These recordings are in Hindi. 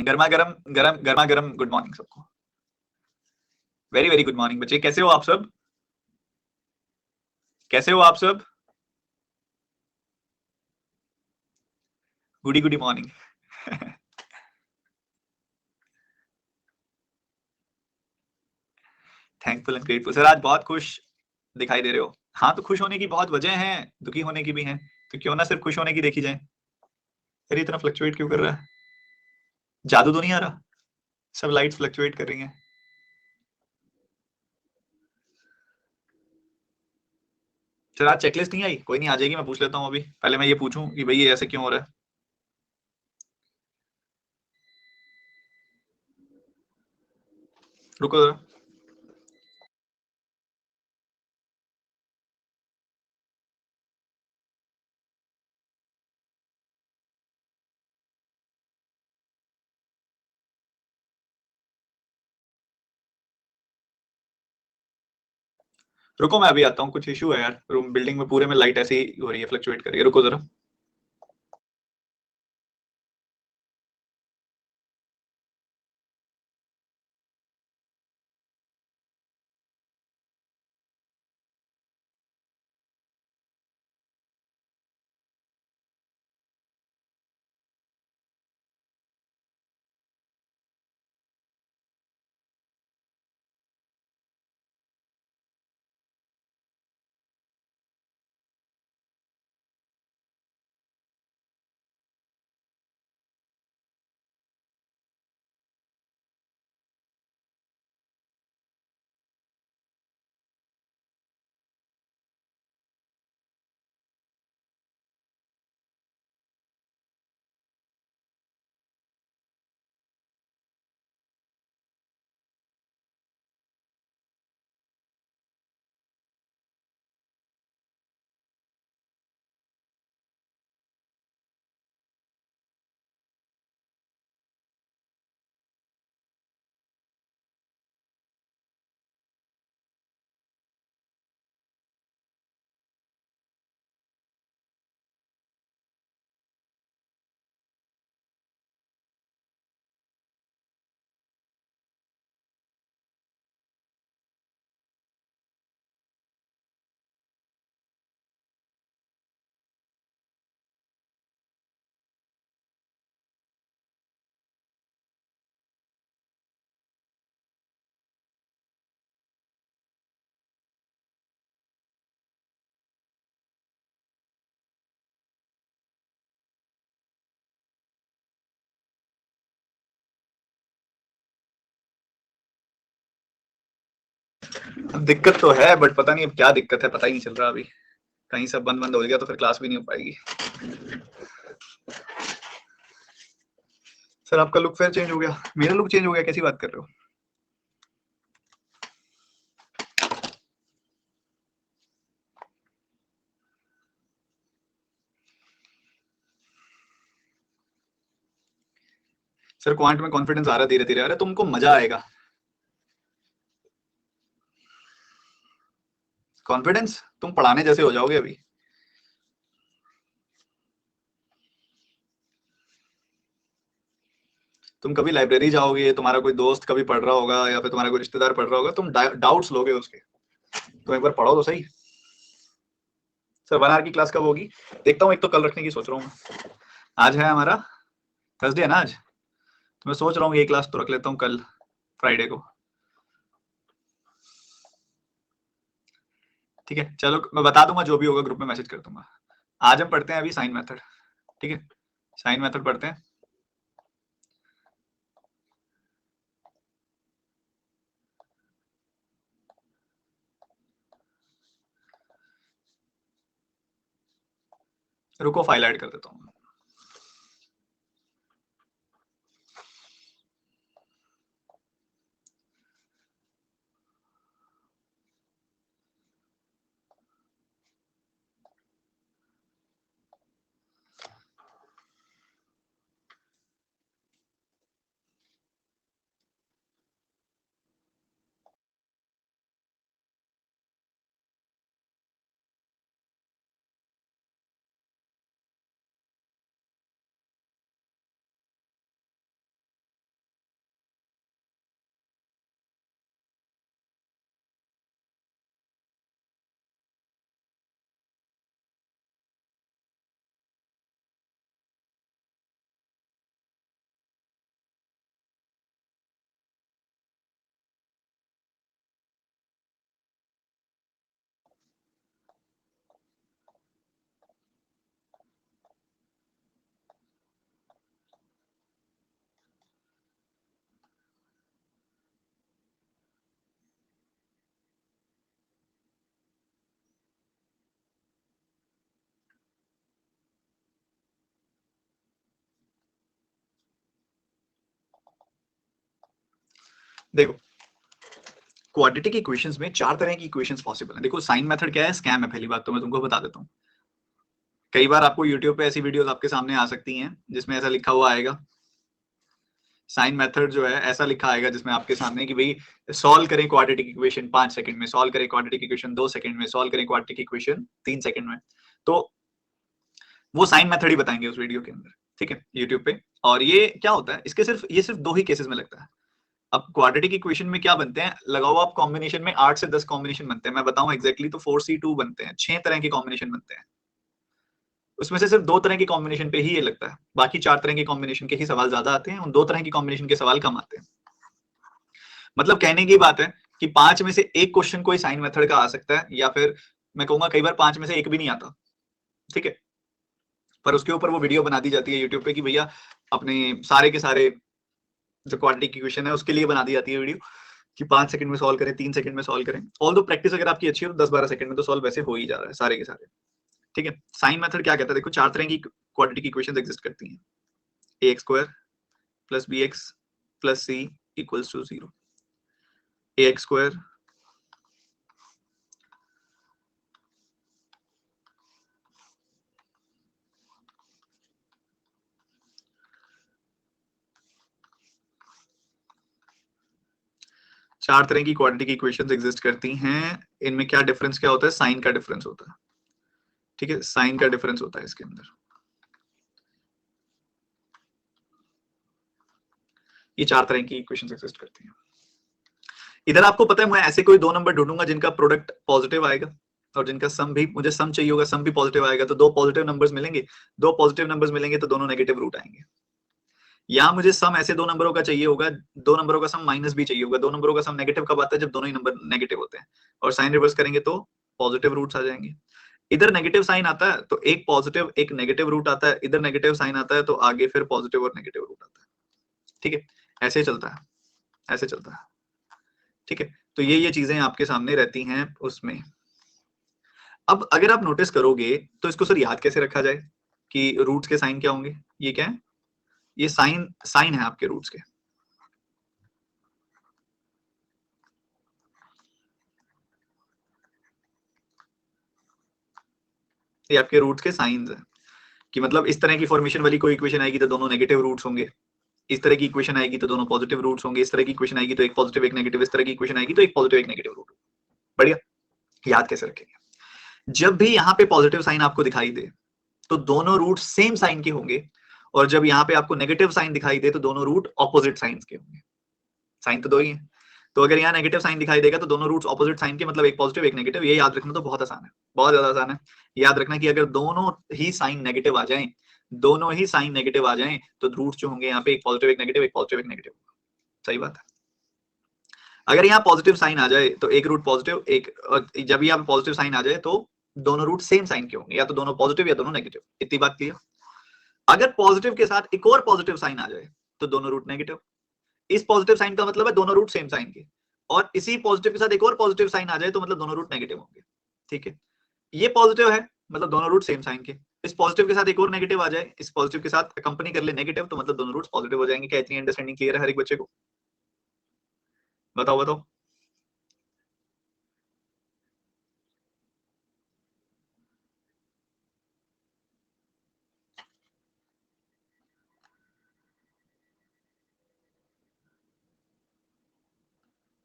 गर्मा गर्म गर्मा गर्म गुड मॉर्निंग सबको। वेरी वेरी गुड मॉर्निंग बच्चे, कैसे हो आप सब? कैसे हो आप सब? Goody goody morning. Thankful and grateful. Sir आज बहुत खुश दिखाई दे रहे हो। हाँ तो खुश होने की बहुत वजह हैं, दुखी होने की भी हैं, तो क्यों ना सिर्फ खुश होने की देखी जाए। अरे इतना फ्लक्चुएट क्यों कर रहा है? जादू तो नहीं आ रहा? सब लाइट्स फ्लक्चुएट कर रही हैं। सर आज चेकलिस्ट नहीं आई? कोई नहीं, आ जाएगी, मैं पूछ लेता हूँ अभी। पहले मैं ये पूछूं कि भाई ये ऐसे क्यों हो रहा है। रुको जरा। रुको मैं अभी आता हूँ, कुछ इशू है यार रूम बिल्डिंग में, पूरे में लाइट ऐसे ही हो रही है, फ्लक्चुएट कर रही है। रुको जरा। दिक्कत तो है बट पता नहीं अब क्या दिक्कत है, पता ही नहीं चल रहा अभी। कहीं सब बंद बंद हो गया तो फिर क्लास भी नहीं हो पाएगी। सर आपका लुक फिर चेंज हो गया? मेरा लुक चेंज हो गया? कैसी बात कर रहे हो? सर क्वांट में कॉन्फिडेंस आ रहा है धीरे धीरे। अरे तुमको मजा आएगा। कॉन्फिडेंस तुम पढ़ाने जैसे हो जाओगे अभी। तुम कभी लाइब्रेरी जाओगे, तुम्हारा कोई दोस्त कभी पढ़ रहा होगा या फिर तुम्हारा कोई रिश्तेदार पढ़ रहा होगा, तुम डाउट्स लोगे उसके। तुम एक बार पढ़ो तो सही। सर 1 आवर की क्लास कब होगी? देखता हूँ, एक तो कल रखने की सोच रहा हूँ। आज है हमारा थर्सडे है ना आज, तो मैं सोच रहा हूँ एक क्लास तो रख लेता हूँ कल, फ्राइडे को। ठीक है चलो, मैं बता दूंगा जो भी होगा, ग्रुप में मैसेज कर दूंगा। आज हम पढ़ते हैं अभी साइन मेथड। ठीक है, साइन मेथड पढ़ते हैं। रुको फाइल ऐड कर देता हूँ। देखो क्वाड्रेटिक इक्वेशंस में 4 तरह की इक्वेशंस पॉसिबल है। देखो साइन मेथड क्या है, स्कैम है, पहली बात तो मैं तुमको बता देता हूँ। कई बार आपको यूट्यूब पे ऐसी वीडियोस आपके सामने आ सकती हैं जिसमें ऐसा लिखा हुआ आएगा, साइन मेथड जो है ऐसा लिखा आएगा जिसमें आपके सामने कि भाई सॉल्व करें क्वाड्रेटिक इक्वेशन 5 सेकंड में, सॉल्व करें क्वाड्रेटिक इक्वेशन 2 सेकंड में, सॉल्व करें क्वाड्रेटिक इक्वेशन 3 सेकंड में। तो वो साइन मेथड ही बताएंगे उस वीडियो के अंदर, ठीक है, यूट्यूब पे। और ये क्या होता है, इसके सिर्फ 2 ही केसेस में लगता है। अब क्वाड्रेटिक इक्वेशन में क्या बनते हैं, लगाओ आप कॉम्बिनेशन में 8 से 10 कॉम्बिनेशन बनते हैं, मैं बताऊं एग्जैक्टली तो 4C2 बनते हैं, 6 तरह के कॉम्बिनेशन बनते हैं। उसमें से सिर्फ 2 तरह की कॉम्बिनेशन पे ही ये लगता है, बाकी 4 तरह की कॉम्बिनेशन के ही सवाल ज्यादा आते हैं, उन 2 तरह की कॉम्बिनेशन के सवाल कम आते हैं। मतलब कहने की बात है कि 5 में से एक क्वेश्चन कोई साइन मेथड का आ सकता है, या फिर मैं कहूंगा कई बार 5 में से एक भी नहीं आता, ठीक है। पर उसके ऊपर वो वीडियो बना दी जाती है यूट्यूब पे कि भैया अपने सारे के सारे जो क्वाड्रेटिक इक्वेशन है उसके लिए बना दी जाती है वीडियो कि 5 सेकंड में सॉल्व करें, 3 सेकंड में सॉल्व करें। ऑल दो प्रैक्टिस अगर आपकी अच्छी हो तो 10-12 सेकंड में तो सॉल्व वैसे हो ही जा रहा है सारे के सारे, ठीक है। साइन मेथड क्या कहता है, देखो 4 तरह की क्वाड्रेटिक इक्वेशंस एग्जिस्ट करती हैं, ax² + bx + c = 0, ax² 4 तरह की क्वाड्रेटिक इक्वेशंस एग्जिस्ट करती हैं। इनमें क्या डिफरेंस क्या होता है, साइन का डिफरेंस होता है, ठीक है, साइन का डिफरेंस होता है इसके अंदर। ये 4 तरह की इक्वेशंस एग्जिस्ट करती हैं। इधर आपको पता है मैं ऐसे कोई 2 नंबर ढूंढूंगा जिनका प्रोडक्ट पॉजिटिव आएगा और जिनका सम भी, मुझे सम चाहिए होगा, सम भी पॉजिटिव आएगा, तो 2 पॉजिटिव नंबर्स मिलेंगे, 2 पॉजिटिव नंबर्स मिलेंगे तो दोनों नेगेटिव रूट आएंगे। या मुझे सम ऐसे 2 नंबरों का चाहिए होगा, 2 नंबरों का सम माइनस भी चाहिए होगा, 2 नंबरों का सम नेगेटिव कब आता है, जब दोनों ही नंबर नेगेटिव होते हैं, और साइन रिवर्स करेंगे तो पॉजिटिव रूट्स आ जाएंगे। इधर नेगेटिव साइन आता है तो एक पॉजिटिव एक नेगेटिव रूट आता है, इधर नेगेटिव साइन आता है तो आगे फिर पॉजिटिव और नेगेटिव रूट आता है, ठीक है। ऐसे चलता है, ऐसे चलता है, ठीक है। तो ये चीजें आपके सामने रहती हैं उसमें। अब अगर आप नोटिस करोगे तो इसको सर याद कैसे रखा जाए कि रूट्स के साइन क्या होंगे, ये क्या है, ये साइन साइन है आपके रूट्स के, ये आपके रूट्स के साइंस हैं। कि मतलब इस तरह की फॉर्मेशन वाली कोई इक्वेशन आएगी तो दोनों नेगेटिव रूट्स होंगे, इस तरह की इक्वेशन आएगी तो दोनों पॉजिटिव रूट्स होंगे, इस तरह की इक्वेशन आएगी तो एक पॉजिटिव एक नेगेटिव, इस तरह की इक्वेशन आएगी तो एक पॉजिटिव एक नेगेटिव रूट। बढ़िया, याद कैसे रखेंगे, जब भी यहाँ पे पॉजिटिव साइन आपको दिखाई दे तो दोनों रूट सेम साइन के होंगे, और जब यहाँ पे आपको नेगेटिव साइन दिखाई दे तो दोनों रूट ऑपोजिट साइन के होंगे। साइन तो 2 ही है, तो अगर यहाँ नेगेटिव साइन दिखाई देगा तो दोनों रूट्स ऑपोजिट साइन के, मतलब एक पॉजिटिव एक नेगेटिव। ये याद रखना तो बहुत आसान है, बहुत ज्यादा आसान है। याद रखना कि अगर दोनों ही साइन नेगेटिव आ जाएं, दोनों ही साइन नेगेटिव आ जाएं तो रूट्स जो होंगे यहाँ पे एक पॉजिटिव एक नेगेटिव, एक पॉजिटिव एक नेगेटिव। सही बात है। अगर यहाँ पॉजिटिव साइन आ जाए तो एक रूट पॉजिटिव एक, जब यहाँ पे पॉजिटिव साइन आ जाए तो दोनों रूट सेम साइन के होंगे, या तो दोनों पॉजिटिव या दोनों नेगेटिव। इतनी बात क्लियर। अगर पॉजिटिव के साथ एक और पॉजिटिव साइन आ जाए तो दोनों रूट नेगेटिव। इस पॉजिटिव साइन का मतलब है दोनों रूट सेम साइन के, और इसी पॉजिटिव के साथ एक और पॉजिटिव साइन आ जाए तो मतलब दोनों रूट नेगेटिव होंगे, ठीक है। ये पॉजिटिव है मतलब दोनों रूट सेम साइन के, इस पॉजिटिव के साथ एक और नेगेटिव आ जाए, इस पॉजिटिव के साथ कंपनी कर ले नेगेटिव, तो मतलब दोनों रूट्स पॉजिटिव हो जाएंगे। क्या इतनी अंडरस्टैंडिंग क्लियर है हर एक बच्चे को? बताओ बताओ।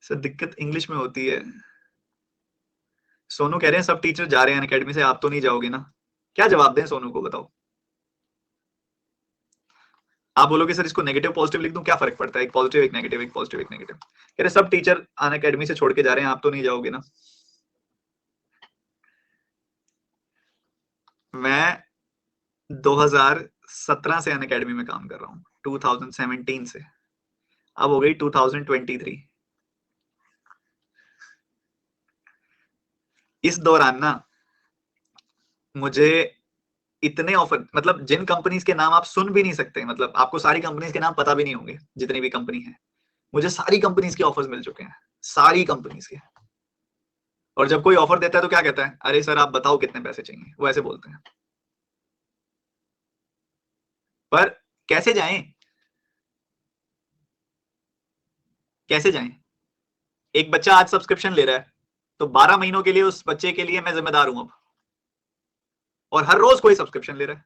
सर दिक्कत इंग्लिश में होती है। सोनू कह रहे हैं सब टीचर जा रहे हैं अकेडमी से, आप तो नहीं जाओगे ना? क्या जवाब दें सोनू को, बताओ। आप बोलोगे सर इसको नेगेटिव पॉजिटिव लिख दूं, क्या फर्क पड़ता है, एक पॉजिटिव एक नेगेटिव, एक पॉजिटिव एक नेगेटिव। कह रहे सब टीचर अन अकेडमी से छोड़ के जा रहे हैं, आप तो नहीं जाओगे ना? मैं 2017 से अन अकेडमी में काम कर रहा हूँ, 2017 से, अब हो गई 2023। इस दौरान ना मुझे इतने ऑफर, मतलब जिन कंपनीज के नाम आप सुन भी नहीं सकते, मतलब आपको सारी कंपनीज के नाम पता भी नहीं होंगे, जितनी भी कंपनी है, मुझे सारी कंपनीज के ऑफर्स मिल चुके हैं, सारी कंपनीज के। और जब कोई ऑफर देता है तो क्या कहता है, अरे सर आप बताओ कितने पैसे चाहिए, वो ऐसे बोलते हैं। पर कैसे जाएं? कैसे जाएं? एक बच्चा आज सब्सक्रिप्शन ले रहा है तो 12 महीनों के लिए उस बच्चे के लिए मैं जिम्मेदार हूं अब, और हर रोज कोई सब्सक्रिप्शन ले रहा है।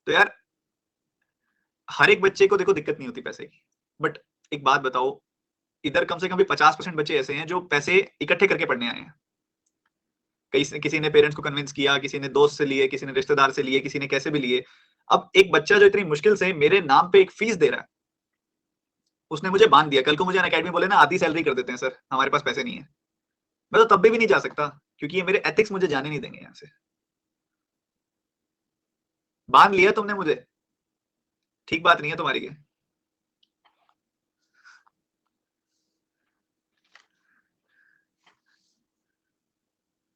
तो यार हर एक बच्चे को देखो दिक्कत नहीं होती पैसे की, बट एक बात बताओ, इधर कम से कम भी 50% बच्चे ऐसे हैं जो पैसे इकट्ठे करके पढ़ने आए हैं। किसी ने पेरेंट्स को कन्विंस किया, किसी ने दोस्त से लिए, किसी ने रिश्तेदार से लिए, किसी ने कैसे भी लिए। अब एक बच्चा जो इतनी मुश्किल से मेरे नाम पे एक फीस दे रहा है, उसने मुझे बांध दिया, कल को मुझे अकेडमी बोले ना आधी सैलरी कर देते हैं सर, हमारे पास पैसे नहीं है, मैं तो तब भी नहीं जा सकता, क्योंकि ये मेरे एथिक्स मुझे जाने नहीं देंगे यहाँ से। बांध लिया तुमने मुझे, ठीक बात नहीं है तुम्हारी ये।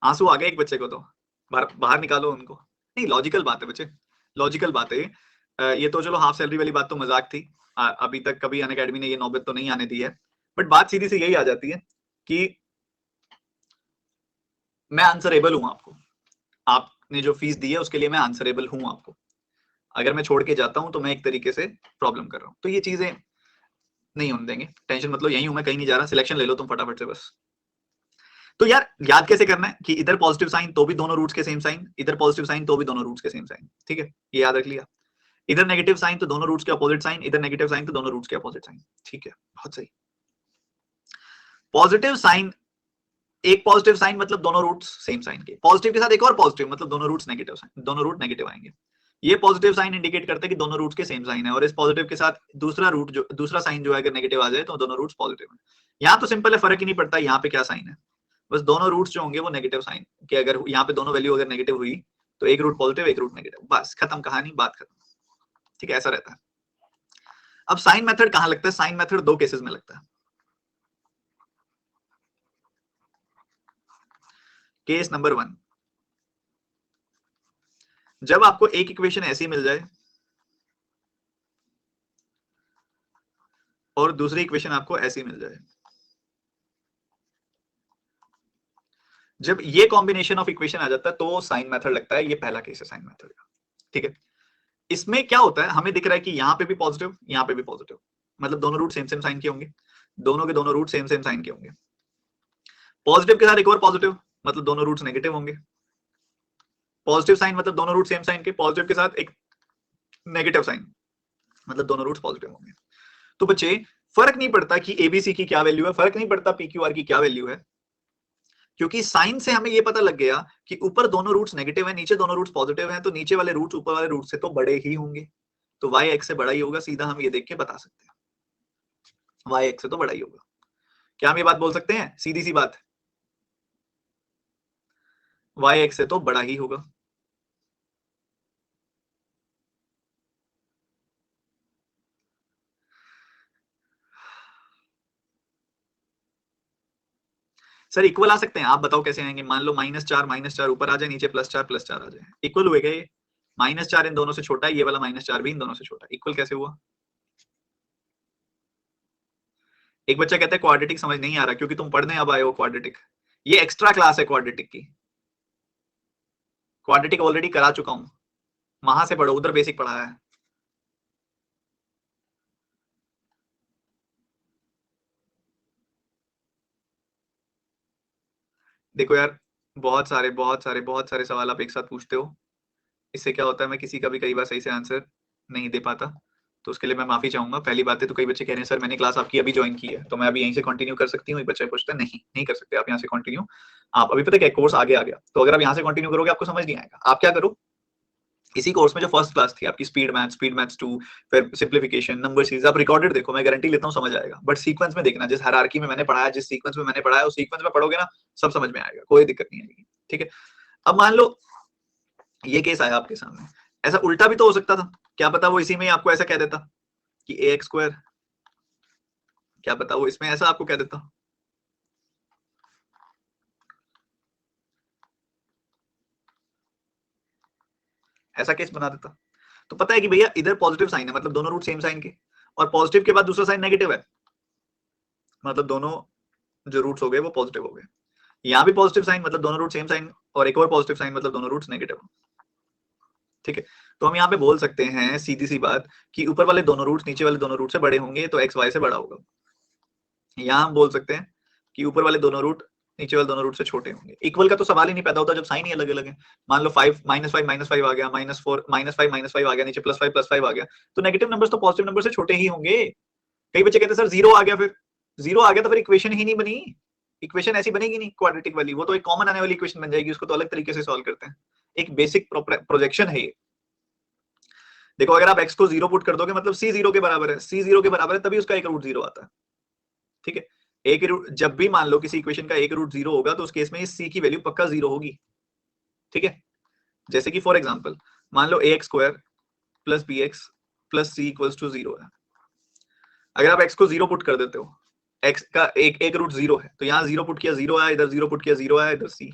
आंसू आ गए एक बच्चे को, तो बाहर निकालो उनको। नहीं, लॉजिकल बात है बच्चे, लॉजिकल बात है। ये तो चलो हाफ सैलरी वाली बात तो मजाक थी, अभी तक कभी अनअकैडमी ने ये नौबत तो नहीं आने दी है, बट बात सीधी सी यही आ जाती है कि मैं आंसरेबल हूं आपको, आपने जो फीस दी है उसके लिए मैं आंसरेबल हूं आपको। अगर मैं छोड़ के जाता हूं तो मैं एक तरीके से प्रॉब्लम कर रहा हूं, तो ये चीजें नहीं होने देंगे, टेंशन मतलब यही हूं मैं, कहीं नहीं जा रहा, सिलेक्शन ले लो तुम फटाफट से बस। तो यार याद कैसे करना है कि इधर पॉजिटिव साइन तो भी दोनों रूट्स के सेम साइन, इधर पॉजिटिव साइन तो भी दोनों रूट्स के सेम साइन, ठीक है, ये याद रख लिया। इधर नेगेटिव साइन तो दोनों रूट्स के अपोजिट साइन, इधर नेगेटिव साइन तो दोनों रूट्स के अपोजिट साइन, ठीक है, बहुत सही। पॉजिटिव साइन, एक पॉजिटिव साइन मतलब दोनों रूट्स सेम साइन के, पॉजिटिव के साथ एक और पॉजिटिव मतलब दोनों रूट्स नेगेटिव साइन, दोनों रूट नेगेटिव आएंगे। ये पॉजिटिव साइन इंडिकेट करते हैं कि दोनों रूट्स के सेम साइन है, और इस पॉजिटिव के साथ दूसरा रूट जो दूसरा साइन जो है अगर नेगेटिव आ जाए तो दोनों रूट्स पॉजिटिव है। यहाँ तो सिंपल है, फर्क ही नहीं पड़ता यहाँ पे क्या साइन है, बस दोनों रूट्स जो होंगे वो नेगेटिव साइन के, अगर यहाँ पे दोनों वैल्यू अगर नेगेटिव हुई तो एक रूट पॉजिटिव एक रूट नेगेटिव, बस खत्म कहानी, बात खत्म, ठीक है, ऐसा रहता है। अब साइन मेथड कहां लगता है? साइन मेथड दो केसेस में लगता है। केस नंबर 1, जब आपको एक इक्वेशन ऐसी मिल जाए और दूसरी इक्वेशन आपको ऐसी मिल जाए, जब ये कॉम्बिनेशन ऑफ इक्वेशन आ जाता है तो साइन मेथड लगता है, ये पहला केस है साइन मेथड का, ठीक है। इसमें क्या होता है, हमें दिख रहा है कि यहाँ पे भी पॉजिटिव यहाँ पे भी पॉजिटिव, मतलब दोनों रूट सेम सेम साइन के होंगे, दोनों के दोनों रूट सेम सेम साइन के होंगे। पॉजिटिव के साथ एक और पॉजिटिव मतलब दोनों रूट्स नेगेटिव होंगे, पॉजिटिव साइन मतलब दोनों रूट सेम साइन के, पॉजिटिव के साथ एक नेगेटिव साइन मतलब दोनों रूट्स पॉजिटिव होंगे। तो बच्चे फर्क नहीं पड़ता कि एबीसी की क्या वैल्यू है, फर्क नहीं पड़ता पीक्यूआर की क्या वैल्यू है, क्योंकि साइन से हमें ये पता लग गया कि ऊपर दोनों रूट्स नेगेटिव है, नीचे दोनों रूट्स पॉजिटिव हैं, तो नीचे वाले रूट्स ऊपर वाले रूट से तो बड़े ही होंगे, तो y x से बड़ा ही होगा, सीधा हम ये देख के बता सकते हैं y x से तो बड़ा ही होगा। क्या हम ये बात बोल सकते हैं? सीधी सी बात, y x से तो बड़ा ही होगा। सर इक्वल आ सकते हैं, आप बताओ कैसे आएंगे? मान लो -4 ऊपर आ जाए, नीचे +4 आ जाए, इक्वल हुए गए, -4 इन दोनों से छोटा है, ये वाला -4 भी इन दोनों से छोटा है, इक्वल कैसे हुआ? एक बच्चा कहता है क्वाड्रेटिक समझ नहीं आ रहा, क्योंकि तुम पढ़ने अब आए हो क्वाड्रेटिक, ये एक्स्ट्रा क्लास है क्वाड्रेटिक की, क्वाड्रेटिक ऑलरेडी करा चुका हूं, वहां से पढ़ो, उधर बेसिक पढ़ाया है। देखो यार, बहुत सारे सवाल आप एक साथ पूछते हो, इससे क्या होता है मैं किसी का भी कई बार सही से आंसर नहीं दे पाता, तो उसके लिए मैं माफी चाहूंगा। पहली बात है, तो कई बच्चे कह रहे हैं सर मैंने क्लास आपकी अभी ज्वाइन की है, तो मैं अभी यहीं से कंटिन्यू कर सकती हूँ? एक बच्चा पूछता है, नहीं नहीं कर सकते आप यहाँ से कंटिन्यू, आप अभी पता क्या कोर्स आगे आ गया, तो अगर आप यहाँ से कंटिन्यू करोगे आपको समझ नहीं आएगा। आप क्या करो, इसी कोर्स में जो फर्स्ट क्लास थी आपकी स्पीड मैथ्स 2, फिर सिंप्लीफिकेशन, नंबर सीरीज, आप रिकॉर्डेड देखो, मैं गारंटी लेता हूँ समझ आएगा, बट सीक्वेंस में देखना, जिस हायरार्की में मैंने पढ़ाया, जिस सीक्वेंस में मैंने पढ़ाया, उस सीक्वेंस में पढ़ोगे ना, सब समझ में आएगा, कोई दिक्कत नहीं आएगी, ठीक है। अब मान लो ये केस आया आपके सामने, ऐसा उल्टा भी तो हो सकता था, क्या पता वो इसी में आपको ऐसा कह देता कि ax², क्या पता वो इसमें ऐसा आपको कह देता, ऐसा केस बना देता। तो पता है कि भैया इधर पॉजिटिव साइन है मतलब दोनों रूट सेम साइन के, और पॉजिटिव के बाद दूसरा साइन नेगेटिव है मतलब दोनों जो रूट्स हो गए वो पॉजिटिव हो गए। यहाँ भी पॉजिटिव साइन मतलब दोनों रूट सेम साइन, और एक और पॉजिटिव साइन मतलब दोनों रूट्स नेगेटिव। ठीक है, तो हम यहाँ पे बोल सकते हैं सीधी सी बात कि ऊपर वाले दोनों रूट्स नीचे वाले दोनों रूट से बड़े होंगे, तो एक्स वाई से बड़ा होगा। यहाँ हम बोल सकते हैं कि ऊपर वाले दोनों रूट नीचे वाले दोनों रूट से छोटे होंगे। इक्वल का तो सवाल ही नहीं पैदा होता जब साइन ही अलग अलग है। मान लो 5 -5 आ गया, -4 -5 आ गया, नीचे +5 आ गया, तो नेगेटिव नंबर्स तो पॉजिटिव नंबर से छोटे ही होंगे। कई बच्चे कहते हैं सर 0 आ गया, फिर 0 आ गया तो फिर इक्वेशन ही नहीं बनी, इक्वेशन ऐसी बनेगी नहीं क्वाड्रेटिक वाली, वो तो एक कॉमन आने वाली इक्वेशन बन जाएगी, उसको तो अलग तरीके से सॉल्व करते हैं। एक बेसिक प्रोजेक्शन है ये। देखो अगर आप x को 0 पुट कर दोगे मतलब c 0 के बराबर है, c 0 के बराबर है तभी उसका एक रूट 0 आता है। ठीक है, एक रूट जब भी मान लो किसी इक्वेशन का एक रूट 0 होगा तो उस केस में c की वैल्यू पक्का 0 होगी। ठीक है, जैसे कि फॉर एग्जांपल मान लो ax² + bx + c = 0 है। अगर आप x को 0 पुट कर देते हो, x का एक रूट 0 है तो यहाँ 0 पुट किया 0 आया, इधर 0 पुट किया 0 आया, इधर c,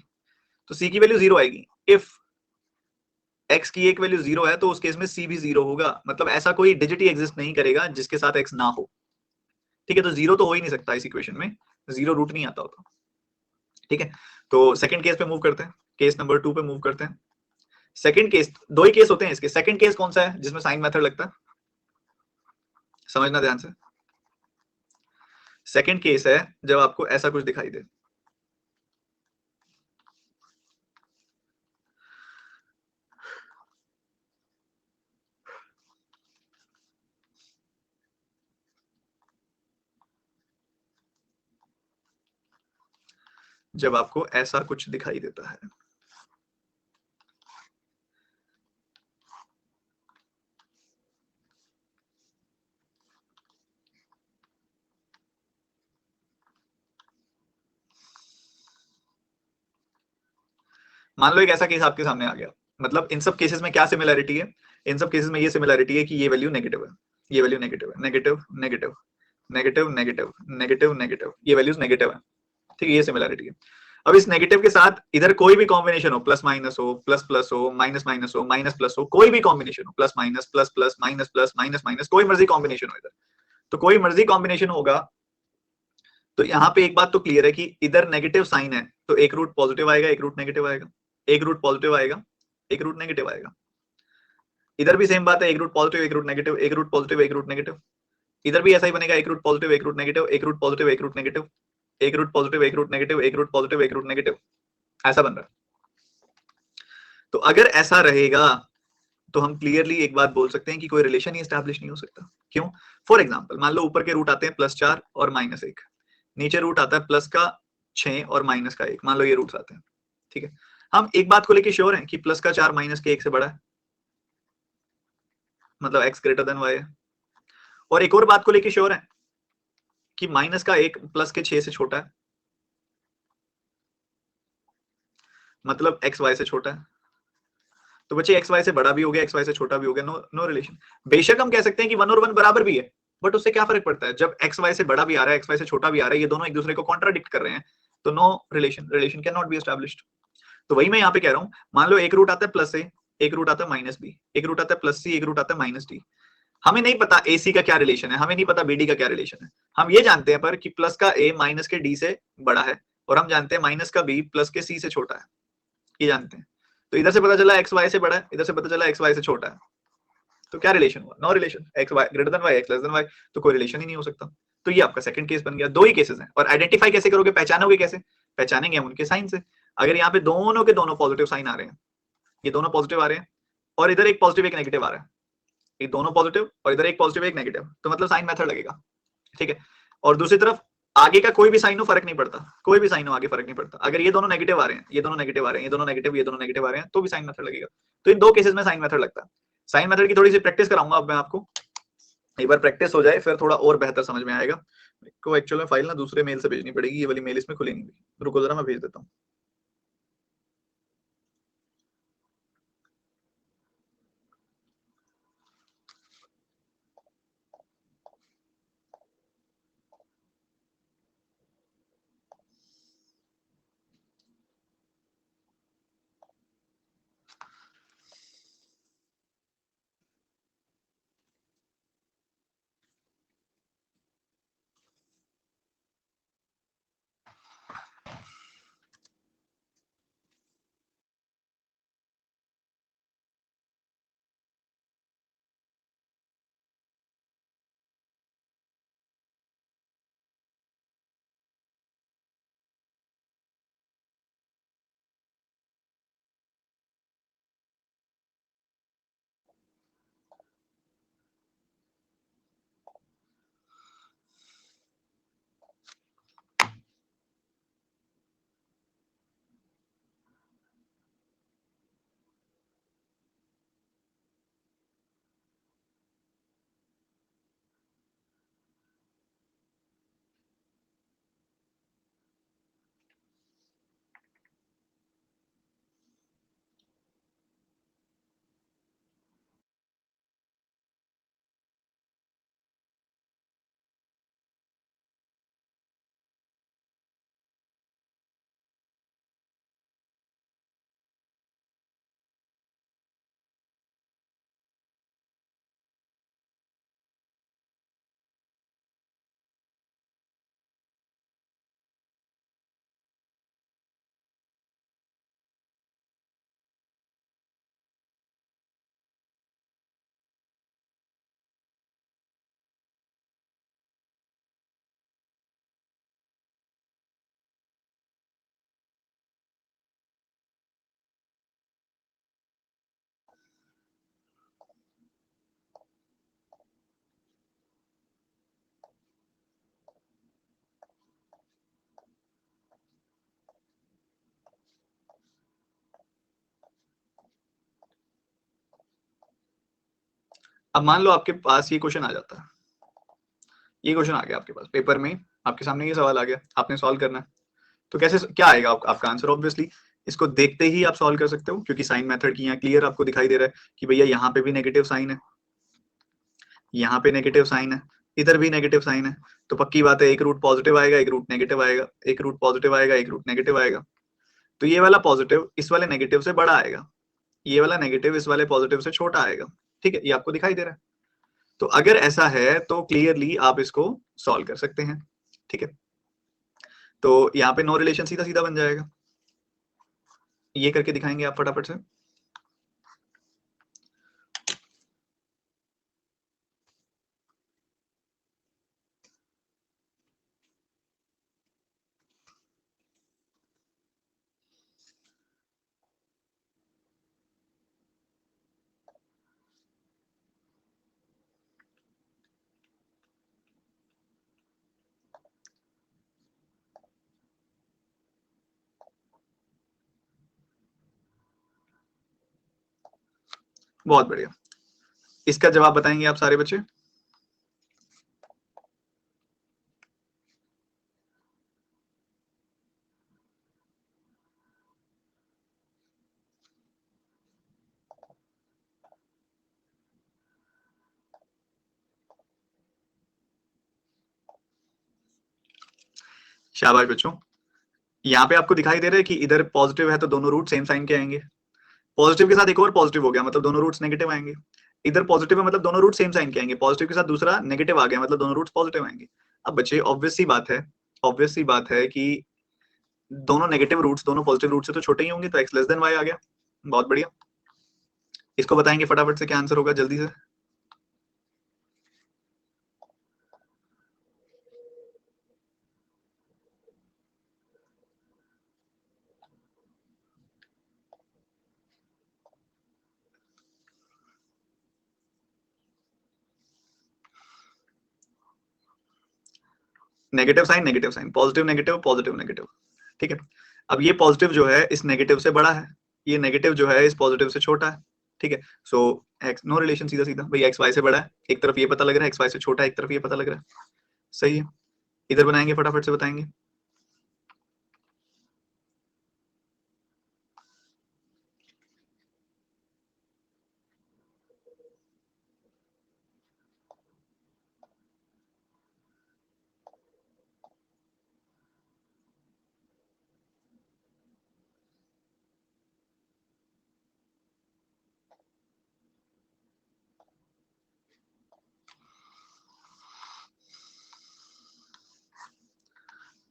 तो c की वैल्यू 0 आएगी। इफ x की एक वैल्यू 0 है तो उस केस में c भी 0 होगा, मतलब ऐसा कोई डिजिट ही एग्जिस्ट नहीं करेगा जिसके साथ x ना हो। ठीक है, तो 0 तो हो ही नहीं सकता इस इक्वेशन में, 0 रूट नहीं आता होता। ठीक है, तो सेकंड केस पे मूव करते हैं, केस नंबर 2 पे मूव करते हैं। सेकंड केस, दो ही केस होते हैं इसके। सेकंड केस कौन सा है जिसमें साइन मेथड लगता है, समझना ध्यान से। सेकंड केस है जब आपको ऐसा कुछ दिखाई दे, जब आपको ऐसा कुछ दिखाई देता है। मान लो एक ऐसा केस आपके सामने आ गया, मतलब इन सब केसेस में क्या सिमिलैरिटी है, इन सब केसेस में ये सिमिलैरिटी है कि ये वैल्यू नेगेटिव है, ये वैल्यू नेगेटिव है, negative negative negative negative negative negative, ये वैल्यूज नेगेटिव है। ठीक है, ये सिमिलैरिटी है। अब इस नेगेटिव के साथ इधर कोई भी कॉम्बिनेशन हो, प्लस माइनस हो, प्लस प्लस हो, माइनस माइनस हो, माइनस प्लस हो, कोई भी कॉम्बिनेशन हो, plus minus plus plus minus plus minus minus, कोई मर्जी कॉम्बिनेशन हो इधर, तो कोई मर्जी कॉम्बिनेशन होगा, तो यहाँ पे एक बात तो क्लियर है कि इधर नेगेटिव साइन है तो एक रूट पॉजिटिव आएगा, एक रूट नेगेटिव आएगा, एक रूट पॉजिटिव आएगा, एक रूट नेगेटिव आएगा। इधर भी सेम बात है, एक रूट पॉजिटिव, एक रूट नेगेटिव, एक रूट पॉजिटिव, एक रूट नेगेटिव। इधर भी ऐसा ही बनेगा, एक रूट पॉजिटिव, एक रूट नेगेटिव, एक रूट पॉजिटिव, एक रूट नेगेटिव, एक रूट पॉजिटिव, एक रूट नेगेटिव, एक रूट पॉजिटिव, एक रूट नेगेटिव, ऐसा बन रहा है। तो अगर ऐसा रहेगा तो हम क्लियरली एक बात बोल सकते हैं कि कोई रिलेशन ही एस्टैब्लिश नहीं हो सकता। क्यों? फॉर एग्जांपल मान लो ऊपर के रूट आते हैं +4 और -1, नीचे रूट आता है प्लस का 6 और माइनस का 1, मान लो ये रूट्स आते हैं। ठीक है, हम एक बात को लेके श्योर हैं कि प्लस का 4 माइनस के 1 से बड़ा है, मतलब x ग्रेटर देन y है। और एक और बात को लेके श्योर है कि माइनस का 1 प्लस के 6 से छोटा है, मतलब x y से छोटा है। तो बच्चे x y से बड़ा भी हो गया, x y से छोटा भी हो गया, नो नो रिलेशन। बेशक हम कह सकते हैं कि 1 और 1 बराबर भी है, बट उससे क्या फर्क पड़ता है जब x y से बड़ा भी आ रहा है, x y से छोटा भी आ रहा है, ये दोनों एक दूसरे को कॉन्ट्राडिक्ट कर रहे हैं, तो no relation, relation can not be established. तो वही मैं यहाँ पे कह रहा हूँ, मान लो एक रूट आता है +a, एक रूट आता है -b, एक रूट आता है +c, एक रूट आता है -d। हमें नहीं पता AC का क्या रिलेशन है, हमें नहीं पता BD का क्या रिलेशन है। हम ये जानते हैं पर कि प्लस का A माइनस के D से बड़ा है, और हम जानते हैं माइनस का B प्लस के C से छोटा है, ये जानते हैं। तो इधर से पता चला x y से बड़ा है, इधर से पता चला x y से छोटा है, तो क्या रिलेशन हुआ? No relation. x y greater than y, x less than y, तो कोई रिलेशन ही नहीं हो सकता। तो ये आपका सेकंड केस बन गया। दो ही केसेस हैं, और आइडेंटिफाई कैसे करोगे, पहचानोगे कैसे? पहचानेंगे हम उनके साइन से। अगर यहाँ पे दोनों के दोनों पॉजिटिव साइन आ रहे हैं, ये दोनों पॉजिटिव आ रहे हैं, और इधर एक पॉजिटिव एक नेगेटिव आ रहा है, ये दोनों पॉजिटिव और इधर एक पॉजिटिव एक नेगेटिव, तो मतलब साइन मेथड लगेगा। ठीक है, और दूसरी तरफ आगे का कोई भी साइन हो फर्क नहीं पड़ता, कोई भी साइन हो आगे फर्क नहीं पड़ता। अगर ये दोनों नेगेटिव आ रहे हैं, ये दोनों नेगेटिव आ रहे हैं, ये दोनों नेगेटिव, ये दोनों नेगेटिव आ रहे हैं, तो भी साइन मेथड लगेगा। तो इन दो केसेस में साइन मेथड लगता है। साइन मेथड की थोड़ी सी प्रैक्टिस कराऊंगा अब मैं आपको, एक बार प्रैक्टिस हो जाए फिर थोड़ा और बेहतर समझ में आएगा। को एक्चुअल में फाइल ना दूसरे मेल से भेजनी पड़ेगी, ये वाली मेल इसमें खुली नहीं हुई, रुको जरा मैं भेज देता हूँ। अब मान लो आपके पास ये क्वेश्चन आ जाता है, ये क्वेश्चन आ गया आपके पास पेपर में, आपके सामने ये सवाल आ गया, आपने सॉल्व करना है, तो कैसे क्या आएगा आपका आंसर? ऑब्वियसली इसको देखते ही आप सॉल्व कर सकते हो, क्योंकि साइन मेथड की यहाँ क्लियर आपको दिखाई दे रहा है कि भैया यहाँ पे भी नेगेटिव साइन है, यहाँ पे नेगेटिव साइन है, इधर भी नेगेटिव साइन है, तो पक्की बात है एक रूट पॉजिटिव आएगा, एक रूट नेगेटिव आएगा, एक रूट पॉजिटिव आएगा, एक रूट नेगेटिव आएगा। तो ये वाला पॉजिटिव इस वाले नेगेटिव से बड़ा आएगा, ये वाला नेगेटिव इस वाले पॉजिटिव से छोटा आएगा। ठीक है, ये आपको दिखाई दे रहा है। तो अगर ऐसा है तो क्लियरली आप इसको सॉल्व कर सकते हैं। ठीक है, तो यहाँ पे नो रिलेशन सीधा सीधा बन जाएगा। ये करके दिखाएंगे आप फटाफट से। बहुत बढ़िया, इसका जवाब बताएंगे आप सारे बच्चे? शाबाश बच्चों। यहाँ पे आपको दिखाई दे रहा है कि इधर पॉजिटिव है तो दोनों रूट सेम साइन के आएंगे, पॉजिटिव के साथ एक और पॉजिटिव हो गया मतलब दोनों रूट्स नेगेटिव आएंगे, इधर पॉजिटिव है मतलब दोनों रूट सेम साइन के आएंगे, पॉजिटिव के साथ दूसरा नेगेटिव आ गया मतलब दोनों रूट्स पॉजिटिव आएंगे। अब बच्चे ऑब्वियस सी बात है कि दोनों नेगेटिव रूट्स दोनों पॉजिटिव रूट से तो छोटे ही होंगे, तो x लेस देन y आ गया। बहुत बढ़िया, इसको बताएंगे फटाफट से क्या आंसर होगा जल्दी से। Negative sign positive negative positive negative. ठीक है, अब ये पॉजिटिव जो है इस नेगेटिव से बड़ा है, ये नेगेटिव जो है इस पॉजिटिव से छोटा है। ठीक है, सो एक्स नो रिलेशन सीधा सीधा, भाई एक्स वाई से बड़ा है, एक तरफ ये पता लग रहा है, एक्स वाई से छोटा है एक तरफ ये पता लग रहा है। सही है, इधर बनाएंगे फटाफट से बताएंगे।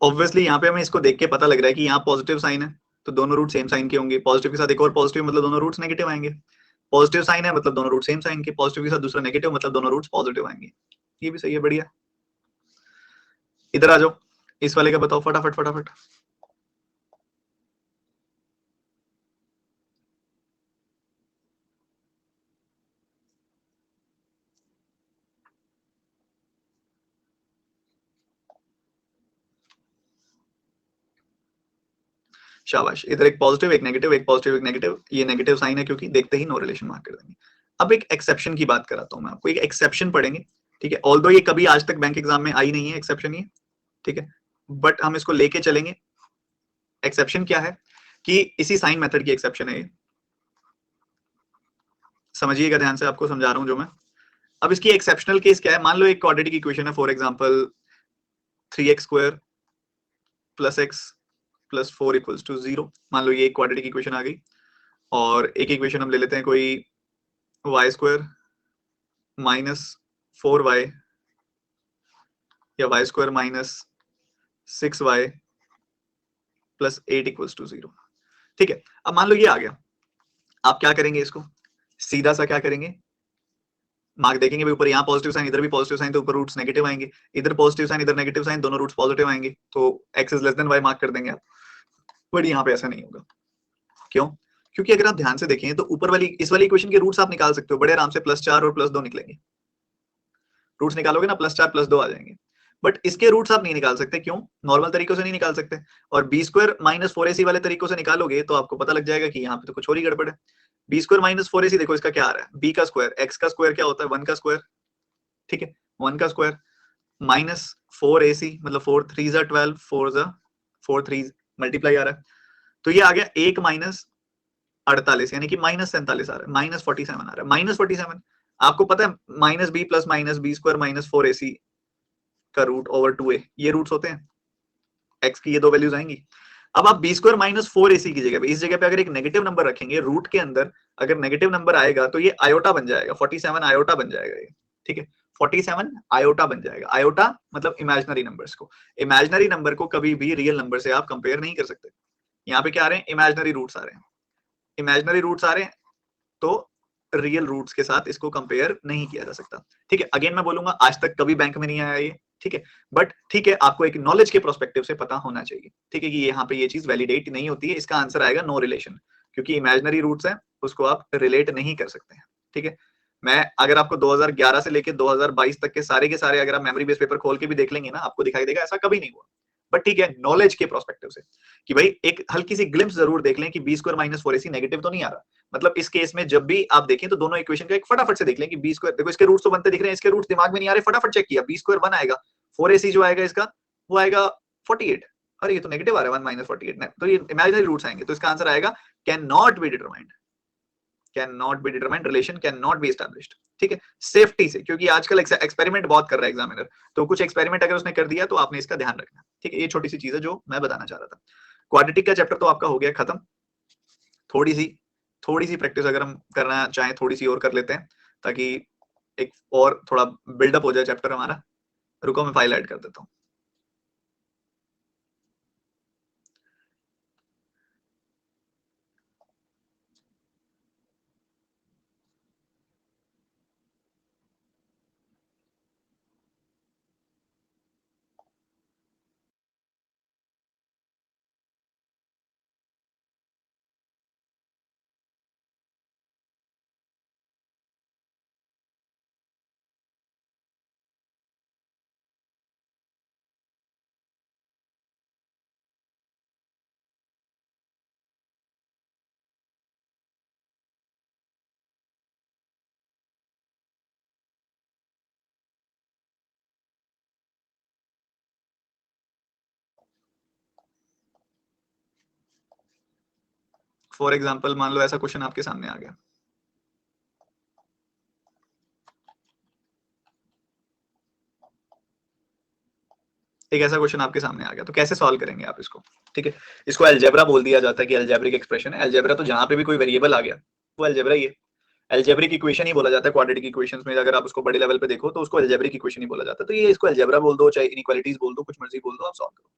ऑब्वियसली यहाँ पे हमें इसको देख के पता लग रहा है कि यहाँ पॉजिटिव साइन है तो दोनों रूट सेम साइन के होंगे, पॉजिटिव के साथ एक और पॉजिटिव मतलब दोनों रूट्स नेगेटिव आएंगे, पॉजिटिव साइन है मतलब दोनों रूट सेम साइन के, पॉजिटिव के साथ दूसरा नेगेटिव मतलब दोनों रूट्स पॉजिटिव आएंगे। ये भी सही है, बढ़िया। इधर आ जाओ, इस वाले का बताओ फटाफट फटाफट। शाबाश, इधर एक पॉजिटिव एक नेगेटिव, एक पॉजिटिव एक नेगेटिव, ये नेगेटिव साइन है क्योंकि देखते ही नो रिलेशन मार्क कर देंगे। अब एक एक्सेप्शन की बात कराता हूं मैं आपको, एक एक्सेप्शन पढ़ेंगे। ठीक है, ऑल्दो ये कभी आज तक बैंक एग्जाम में आई नहीं है एक्सेप्शन ये, ठीक है, बट हम इसको लेके चलेंगे। एक्सेप्शन क्या है कि इसी साइन मेथड की एक्सेप्शन है ये, समझिएगा ध्यान से, आपको समझा रहा हूं जो मैं। अब इसकी एक्सेप्शनल केस क्या है, मान लो एक क्वाड्रेटिक इक्वेशन है, for example 3x² plus x plus 4 equals to 0, मान लो ये एक क्वाड्रेटिक इक्वेशन आ गई। और एक इक्वेशन हम ले लेते हैं कोई y² माइनस 4y या y² minus 6y plus 8 equals to 0। ठीक है, अब मान लो ये आ गया, आप क्या करेंगे, इसको सीधा सा क्या करेंगे, मार्क देखेंगे भाई, ऊपर यहाँ पॉजिटिव साइन इधर भी पॉजिटिव साइन, तो ऊपर रूट्स नेगेटिव आएंगे, इधर पॉजिटिव साइन इधर नेगेटिव साइन, दोनों रूट्स पॉजिटिव आएंगे, तो x is less than y mark कर देंगे आप। बट यहाँ पे ऐसा नहीं होगा, क्यों? क्योंकि अगर आप ध्यान से देखें तो ऊपर वाली इस वाली इक्वेशन के रूट्स आप निकाल सकते हो बड़े आराम से, +4 और +2 निकलेंगे, रूट्स निकालोगे ना +4 +2 आ जाएंगे। बट इसके रूट्स आप नहीं निकाल सकते, क्यों? नॉर्मल तरीकों से नहीं निकाल सकते, और b² माइनस 4ac वाले तरीकों से निकालोगे तो आपको पता लग जाएगा कि यहाँ पे तो कुछ और ही गड़बड़ है। बी स्क्वायर माइनस 4ac, देखो इसका क्या आ रहा है, बी का स्क्वायर, एक्स का स्क्वायर क्या होता है 1 का स्क्वायर, ठीक है 1 का स्क्वायर माइनस 4ac, मतलब 4 3 जा 12, 4 जा 4 3 मल्टीप्लाई आ रहा है, तो ये आ गया 1 माइनस 48, यानी कि माइनस 47 आ रहा है, माइनस 47 आ रहा है, माइनस 47। आपको पता है minus B plus minus B square minus 4ac का रूट ओवर 2a, ये रूट्स होते हैं, x की ये दो वैल्यूज आएंगी। अब आप बी स्क्वायर माइनस 4ac की जगह पे, इस जगह पे अगर एक नेगेटिव नंबर रखेंगे रूट के अंदर, अगर नेगेटिव नंबर आएगा तो ये आयोटा बन जाएगा, 47 आयोटा बन जाएगा ये, ठीक है 47 आयोटा बन जाएगा। आयोटा मतलब इमेजिनरी नंबर्स को, इमेजिनरी नंबर को कभी भी रियल नंबर से आप कंपेयर नहीं कर सकते। यहाँ पे क्या आ रहे हैं, इमेजिनरी रूट्स आ रहे हैं, इमेजिनरी रूट्स आ रहे हैं, तो रियल रूट्स के साथ इसको कंपेयर नहीं किया जा सकता, ठीक है। अगेन मैं बोलूंगा आज तक कभी बैंक में नहीं आया ये, ठीक है, बट ठीक है आपको एक नॉलेज के प्रोस्पेक्टिव से पता होना चाहिए, ठीक है, कि यहाँ पे ये चीज वैलिडेट नहीं होती है, इसका आंसर आएगा नो रिलेशन, क्योंकि इमेजिनरी रूट्स हैं उसको आप रिलेट नहीं कर सकते हैं, ठीक है। मैं अगर आपको 2011 से लेके 2022 तक के सारे अगर आप मेमोरी बेस पेपर खोल के भी देख लेंगे ना, आपको दिखाई देगा ऐसा कभी नहीं हुआ, बट ठीक है नॉलेज के प्रोस्पेक्टिव से कि भाई एक हल्की सी ग्लिम्स जरूर देख लें कि B square minus 4ac negative तो नहीं आ रहा, मतलब इस केस में जब भी आप देखें तो दोनों इक्वेशन का एक फटाफट से देख लें कि बी स्क्वायर, देखो इसके रूट्स तो बनते दिख रहे हैं, इसके रूट्स दिमाग में नहीं आ रहे, फटाफट चेक किया, बी स्क्वायर 1 आएगा, 4ac जो आएगा इसका वो आएगा 48, अरे ये तो नेगेटिव आ रहा है 1 माइनस 48, तो ये इमेजिनरी रूट्स आएंगे, तो इसका आंसर आएगा can not be determined, can not be determined, relation can not be established, ठीक है, सेफ्टी से, क्योंकि आजकल एक्सपेरिमेंट बहुत कर रहा है एग्जामिनर, तो कुछ एक्सपेरिमेंट अगर उसने कर दिया तो आपने इसका ध्यान रखना, ठीक है, ये छोटी सी चीज है जो मैं बताना चाह रहा था। क्वाड्रेटिक का चैप्टर तो आपका हो गया खत्म, थोड़ी सी प्रैक्टिस अगर हम करना चाहें थोड़ी सी और कर लेते हैं, ताकि एक और थोड़ा बिल्डअप हो जाए चैप्टर हमारा। रुको मैं फाइल ऐड कर देता हूँ। फॉर एग्जाम्पल मान लो ऐसा क्वेश्चन आपके सामने आ गया, एक ऐसा क्वेश्चन आपके सामने आ गया, तो कैसे सॉल्व करेंगे आप इसको, ठीक है। इसको अलजेब्रा बोल दिया जाता है कि अलजेब्रिक एक्सप्रेशन है, अलजेब्रा तो जहां पे भी कोई वेरिएबल आ गया वो अलजेब्रा ही है, अलजेब्रिक इक्वेशन ही बोला जाता है। क्वाड्रेटिक इक्वेशंस में अगर आप उसको बड़े लेवल पे देखो तो उसको अलजेब्रिक इक्वेशन ही बोला जाता है, तो ये इसको अलजेब्रा बोल दो, चाहे इनइक्वालिटीज बोल दो, कुछ मर्जी बोल दो, आप सॉल्व करो।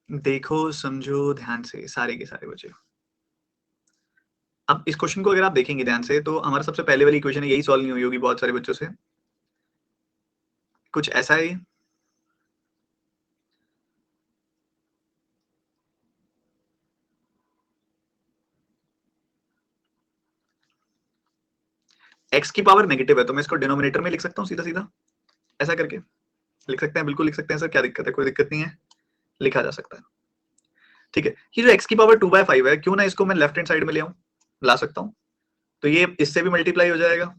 देखो समझो ध्यान से सारे के सारे बच्चे, अब इस क्वेश्चन को अगर आप देखेंगे ध्यान से तो हमारा सबसे पहले वाली इक्वेशन यही सॉल्व नहीं हुई होगी बहुत सारे बच्चों से, कुछ ऐसा है, x की पावर नेगेटिव है तो मैं इसको डिनोमिनेटर में लिख सकता हूँ सीधा सीधा, ऐसा करके लिख सकते हैं, बिल्कुल लिख सकते हैं सर, क्या दिक्कत है, कोई दिक्कत नहीं है, लिखा जा सकता है। ठीक है, ये जो x की पावर 2/5 है, क्यों ना इसको मैं लेफ्ट हैंड साइड में ले आऊं, ला सकता हूं। तो ये इससे भी मल्टीप्लाई हो जाएगा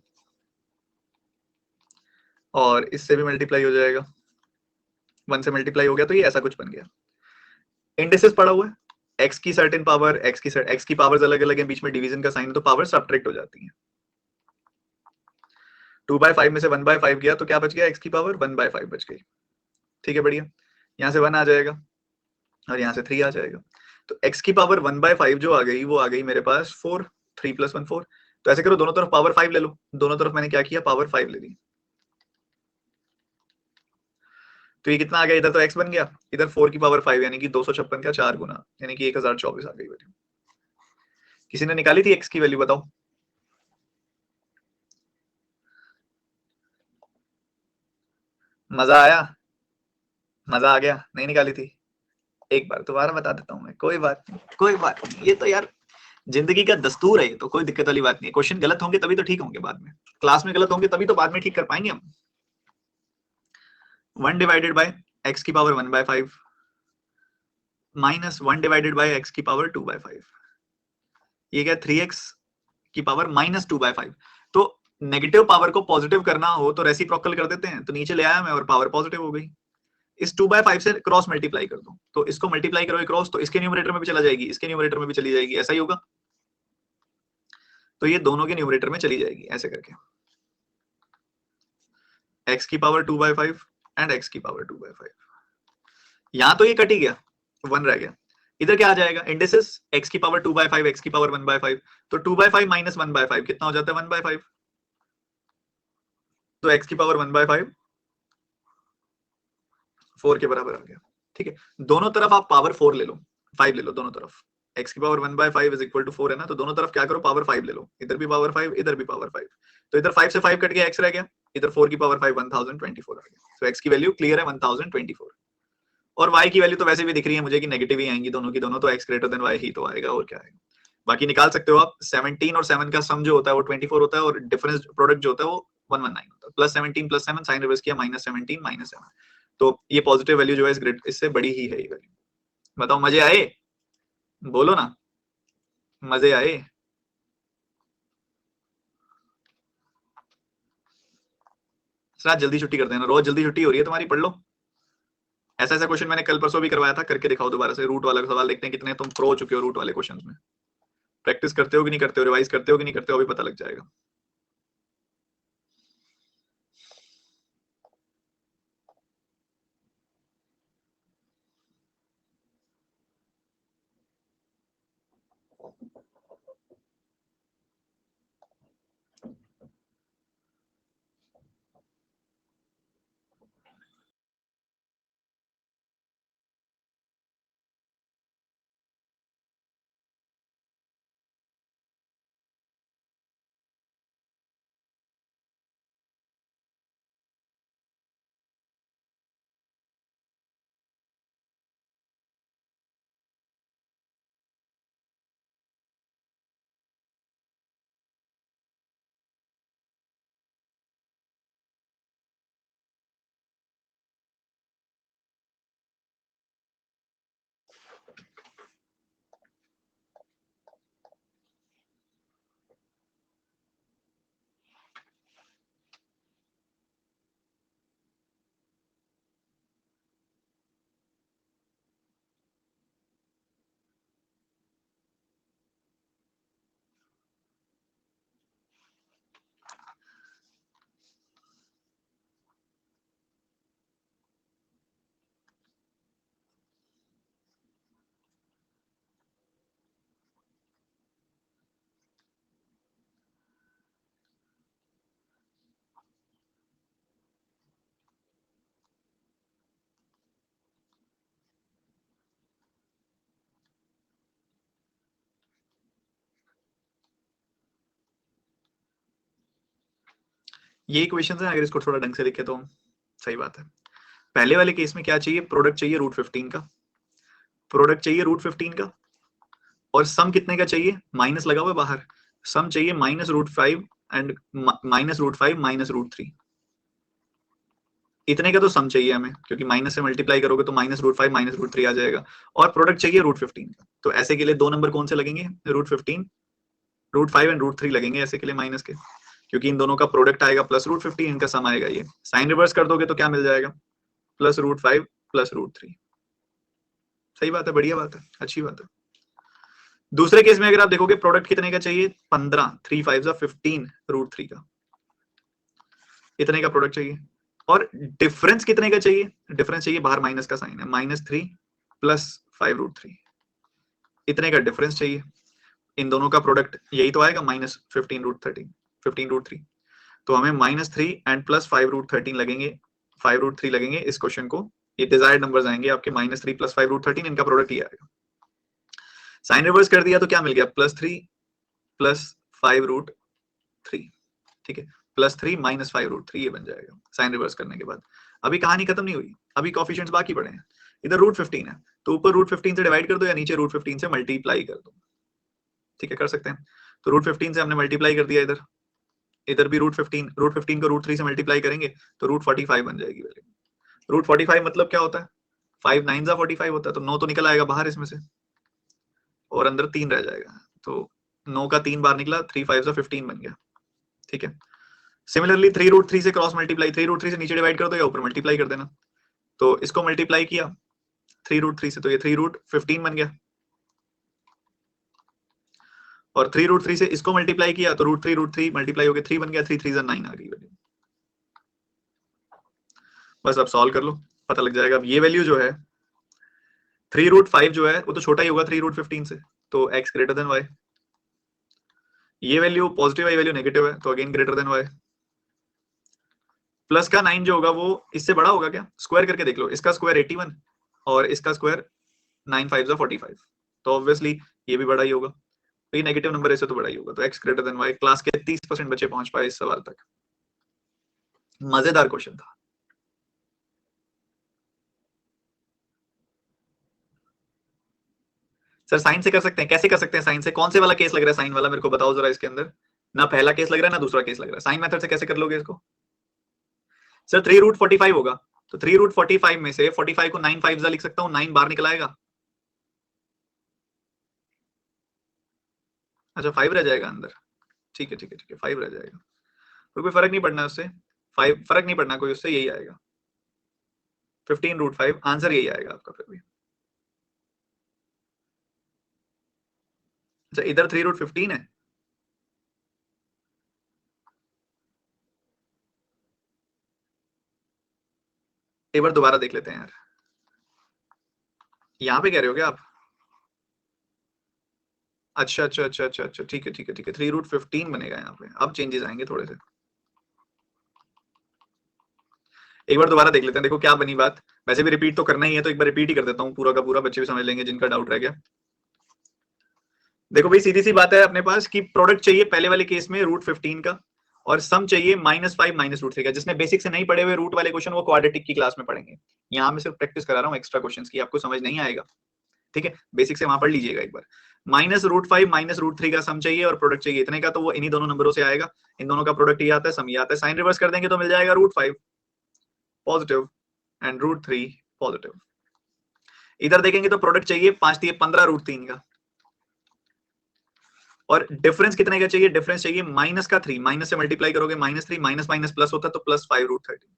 और इससे भी मल्टीप्लाई हो जाएगा, 1 से मल्टीप्लाई हो गया, तो ये ऐसा कुछ बन गया। इंडिसेस पड़ा हुआ है, x की सर्टेन पावर, x की पावर्स अलग अलग है, बीच में डिवीजन का साइन है, तो पावर सब्ट्रैक्ट हो जाती है। 2/5 में से 1/5 गया तो क्या बच गया, x की पावर 1/5 बच गई। ठीक है, बढ़िया, यहाँ से 1 आ जाएगा और यहाँ से 3 आ जाएगा। तो x की पावर 1/5 जो आ गई वो आ गई मेरे पास 4, 3 + 1 4। तो ऐसे करो, दोनों तरफ पावर 5 ले लो, दोनों तरफ मैंने क्या किया, पावर 5 ले ली। तो ये कितना आ गया, इधर तो x बन गया, इधर 4 की पावर 5 यानी कि 256 का 4 गुना, यानी कि 1024 आ गई वैल्यू। किसी ने निकाली थी x की वैल्यू, बताओ। मजा आया, मजा आ गया, नहीं निकाली थी, एक बार दोबारा बता देता हूँ मैं, कोई बात नहीं, कोई बात नहीं, ये तो यार जिंदगी का दस्तूर है, ये तो कोई दिक्कत वाली बात नहीं है। क्वेश्चन गलत होंगे तभी तो ठीक होंगे बाद में, क्लास में गलत होंगे तभी तो बाद में ठीक कर पाएंगे हम। 1 डिवाइडेड बाय x की power 1/5 minus 1 divided by x की पावर 2/5, ये क्या, 3x की पावर -2/5। तो नेगेटिव पावर को पॉजिटिव करना हो तो रेसिप्रोकल कर देते हैं, तो नीचे ले आया मैं और पावर पॉजिटिव हो गई। इस 2/5 से क्रॉस मल्टीप्लाई कर दो, तो इसको मल्टीप्लाई करोगे क्रॉस, तो इसके न्यूमरेटर में भी चला जाएगी, इसके न्यूमरेटर में भी चली जाएगी, ऐसा ही होगा। तो ये दोनों के न्यूमरेटर में चली जाएगी, ऐसे करके x की पावर 2/5 एंड x की पावर 2/5। यहां तो ये कट ही गया, 1 रह गया। इधर क्या आ जाएगा, इंडिसेस x की पावर 2/5, x की पावर 1/5, तो 2/5 माइनस 1/5 कितना हो जाता है, 1/5। तो x की पावर 1/5 4 के बराबर आ गया। ठीक है, दोनों तरफ आप पावर 4 ले लो, 5 ले लो दोनों तरफ। x की पावर 1/5 इज इक्वल टू 4 है ना, तो दोनों तरफ क्या करो, पावर 5 ले लो, इधर भी पावर 5, इधर भी पावर 5। तो इधर 5 से 5 कट गया, x रह गया, इधर 4 की पावर 5 1024 आ गया। तो x की वैल्यू क्लियर है 1024, और y की वैल्यू तो वैसे भी दिख रही है मुझे कि नेगेटिव ही आएंगी दोनों की दोनों, तो x ग्रेटर देन y ही तो आएगा, और क्या आएगा। बाकी निकाल सकते हो आप, 17 और 7 का सम जो होता है वो 24 होता है, और डिफरेंस प्रोडक्ट जो होता है वो 119 होता है। +17 +7 साइन रिवर्स किया, -17 -7, तो ये पॉजिटिव वैल्यू जो है इस ग्रेड इससे बड़ी ही है ये वैल्यू। बताओ, मजे आए, बोलो ना, मजे आए। सर आज जल्दी छुट्टी कर देना, रोज जल्दी छुट्टी हो रही है तुम्हारी, पढ़ लो। ऐसा ऐसा क्वेश्चन मैंने कल परसों भी करवाया था, करके दिखाओ दोबारा से। रूट वाला सवाल देखते हैं कितने तुम प्रो हो चुके हो रूट वाले क्वेश्चंस में। प्रैक्टिस करते हो कि नहीं करते हो, रिवाइज करते हो कि नहीं करते हो, अभी पता लग जाएगा। ये इक्वेशन है, अगर इसको थोड़ा ढंग से लिखे तो सही बात है। पहले वाले केस में क्या चाहिए, प्रोडक्ट चाहिए √15 का, प्रोडक्ट चाहिए √15 का, और सम कितने का चाहिए, माइनस लगा हुआ है बाहर, सम चाहिए -√5 एंड -√5 -√3। इतने का तो सम चाहिए हमें, क्योंकि माइनस से मल्टीप्लाई करोगे तो -√5 -√3 आ जाएगा, और प्रोडक्ट चाहिए √15 का। तो ऐसे के लिए दो नंबर कौन से लगेंगे? √15, √5 एंड √3 लगेंगे ऐसे के लिए माइनस के, क्योंकि इन दोनों का प्रोडक्ट आएगा प्लस √15, इनका सम आएगा ये। साइन रिवर्स कर दोगे तो क्या मिल जाएगा? +√5 +√3। सही बात है, बढ़िया बात है, अच्छी बात है। दूसरे केस में अगर आप देखोगे प्रोडक्ट कितने का चाहिए? 15, 3 5 15 √3 का, इतने का प्रोडक्ट चाहिए। और डिफरेंस कितने का चाहिए? डिफरेंस चाहिए, बाहर माइनस का साइन है, -3 +5 √3, इतने का डिफरेंस चाहिए। इन दोनों का प्रोडक्ट यही तो आएगा, -15 √13, 15 √3। तो हमें -3 एंड +5 √13 लगेंगे, 5 √3 लगेंगे इस क्वेश्चन को। ये डिजायर्ड नंबर्स आएंगे आपके, -3 +5 √13, इनका प्रोडक्ट ये आएगा। साइन रिवर्स कर दिया तो क्या मिल गया? +3 +5 √3, ठीक है, +3 -5 √3, ये बन जाएगा साइन रिवर्स करने के बाद। अभी कहानी खत्म नहीं हुई, अभी कोएफिशिएंट्स बाकी पड़े हैं। इधर √15 है, तो ऊपर √15 से डिवाइड कर दो या नीचे √15 से मल्टीप्लाई कर दो, ठीक है, कर सकते हैं। तो √15 से हमने मल्टीप्लाई कर दिया, इधर इधर भी √15 को √3 से मल्टीप्लाई करेंगे तो √45 बन जाएगी वैल्यू। √45 मतलब क्या होता है? 5 9 45 होता है, तो 9 तो निकल आएगा बाहर इसमें से, और अंदर 3 रह जाएगा, तो 9 का 3 बार निकला, 3 5 15 बन गया, ठीक है। सिमिलरली 3 √3 से क्रॉस मल्टीप्लाई, 3 √3 से नीचे डिवाइड कर दो या ऊपर मल्टीप्लाई कर देना। तो इसको मल्टीप्लाई किया 3 √3 से, तो ये 3 √15 बन गया, और 3 √3 से इसको मल्टीप्लाई किया तो √3 मल्टीप्लाई होकर 3 बन गया, 3 3 9 आ गई वैल्यू। बस अब सॉल्व कर लो, पता लग जाएगा। अब ये वैल्यू जो है 3 √5 जो है वो तो छोटा ही होगा 3 √15 से, तो x ग्रेटर देन y। ये वैल्यू पॉजिटिव है, ये वैल्यू नेगेटिव है, तो again greater than y। Plus का 9 जो होगा वो इससे बड़ा होगा क्या? स्क्वायर करके देख लो, इसका स्क्वायर 81 और इसका स्क्वायर 9 5 45, तो ऑब्वियसली ये भी बड़ा ही होगा, तो ये नेगेटिव नंबर ऐसे तो बड़ा ही होगा। तो x greater than y। Class के 30% बच्चे पहुंच पाए इस सवाल तक। मजेदार क्वेश्चन था। सर साइन से कर सकते हैं? कैसे कर सकते हैं साइन से? कौन से वाला केस लग रहा है साइन वाला, मेरे को बताओ जरा। इसके अंदर ना पहला केस लग रहा है ना दूसरा केस लग रहा है। साइन मेथड से कैसे कर लोगे इसको? सर 3 √45 होगा, तो 3 √45 में से 45 को 9 5 लिख सकता हूँ, 9 बाहर निकल आएगा। अच्छा 5 रह जाएगा अंदर, ठीक है ठीक है ठीक है, 5 रह जाएगा, तो कोई फर्क नहीं पड़ना उससे, 5 फर्क नहीं पड़ना कोई उससे, यही आएगा 15 √5, आंसर यही आएगा आपका फिर भी। अच्छा इधर 3 √15 है, एक बार दोबारा देख लेते हैं यार। यहाँ पे कह रहे हो क्या आप? अच्छा अच्छा अच्छा अच्छा अच्छा, ठीक है ठीक है ठीक है, 3 √15 बनेगा यहाँ पे। अब चेंजेस आएंगे थोड़े से, एक बार दोबारा देख लेते हैं। देखो क्या बनी बात, वैसे भी रिपीट तो करना ही है, तो एक बार रिपीट ही कर देता हूँ पूरा का पूरा, बच्चे भी समझ लेंगे जिनका डाउट रह गया। देखो भाई सीधी सी बात है अपने पास कि प्रोडक्ट चाहिए पहले वाले केस में √15 का, और सम चाहिए -5 -√3 का। जिसने बेसिक से नहीं पढ़े हुए रूट वाले क्वेश्चन, वो क्वाड्रेटिक की क्लास में पढ़ेंगे। यहाँ मैं सिर्फ प्रैक्टिस करा रहा हूँ एक्स्ट्रा क्वेश्चंस की, आपको समझ नहीं आएगा, ठीक है, बेसिक से वहां पढ़ लीजिएगा एक बार। -√5 -√3 का सम चाहिए और प्रोडक्ट चाहिए इतने का, तो वो इन्हीं दोनों नंबरों से आएगा। इन दोनों का प्रोडक्ट ये आता है, सम ये आता है। साइन रिवर्स कर देंगे तो मिल जाएगा √5 पॉजिटिव एंड √3 पॉजिटिव। इधर देखेंगे तो प्रोडक्ट चाहिए 5 3 15 √3 का, और डिफरेंस कितने का चाहिए? डिफरेंस चाहिए -3, माइनस से मल्टीप्लाई करोगे -3, माइनस माइनस प्लस होता है तो +5 √13,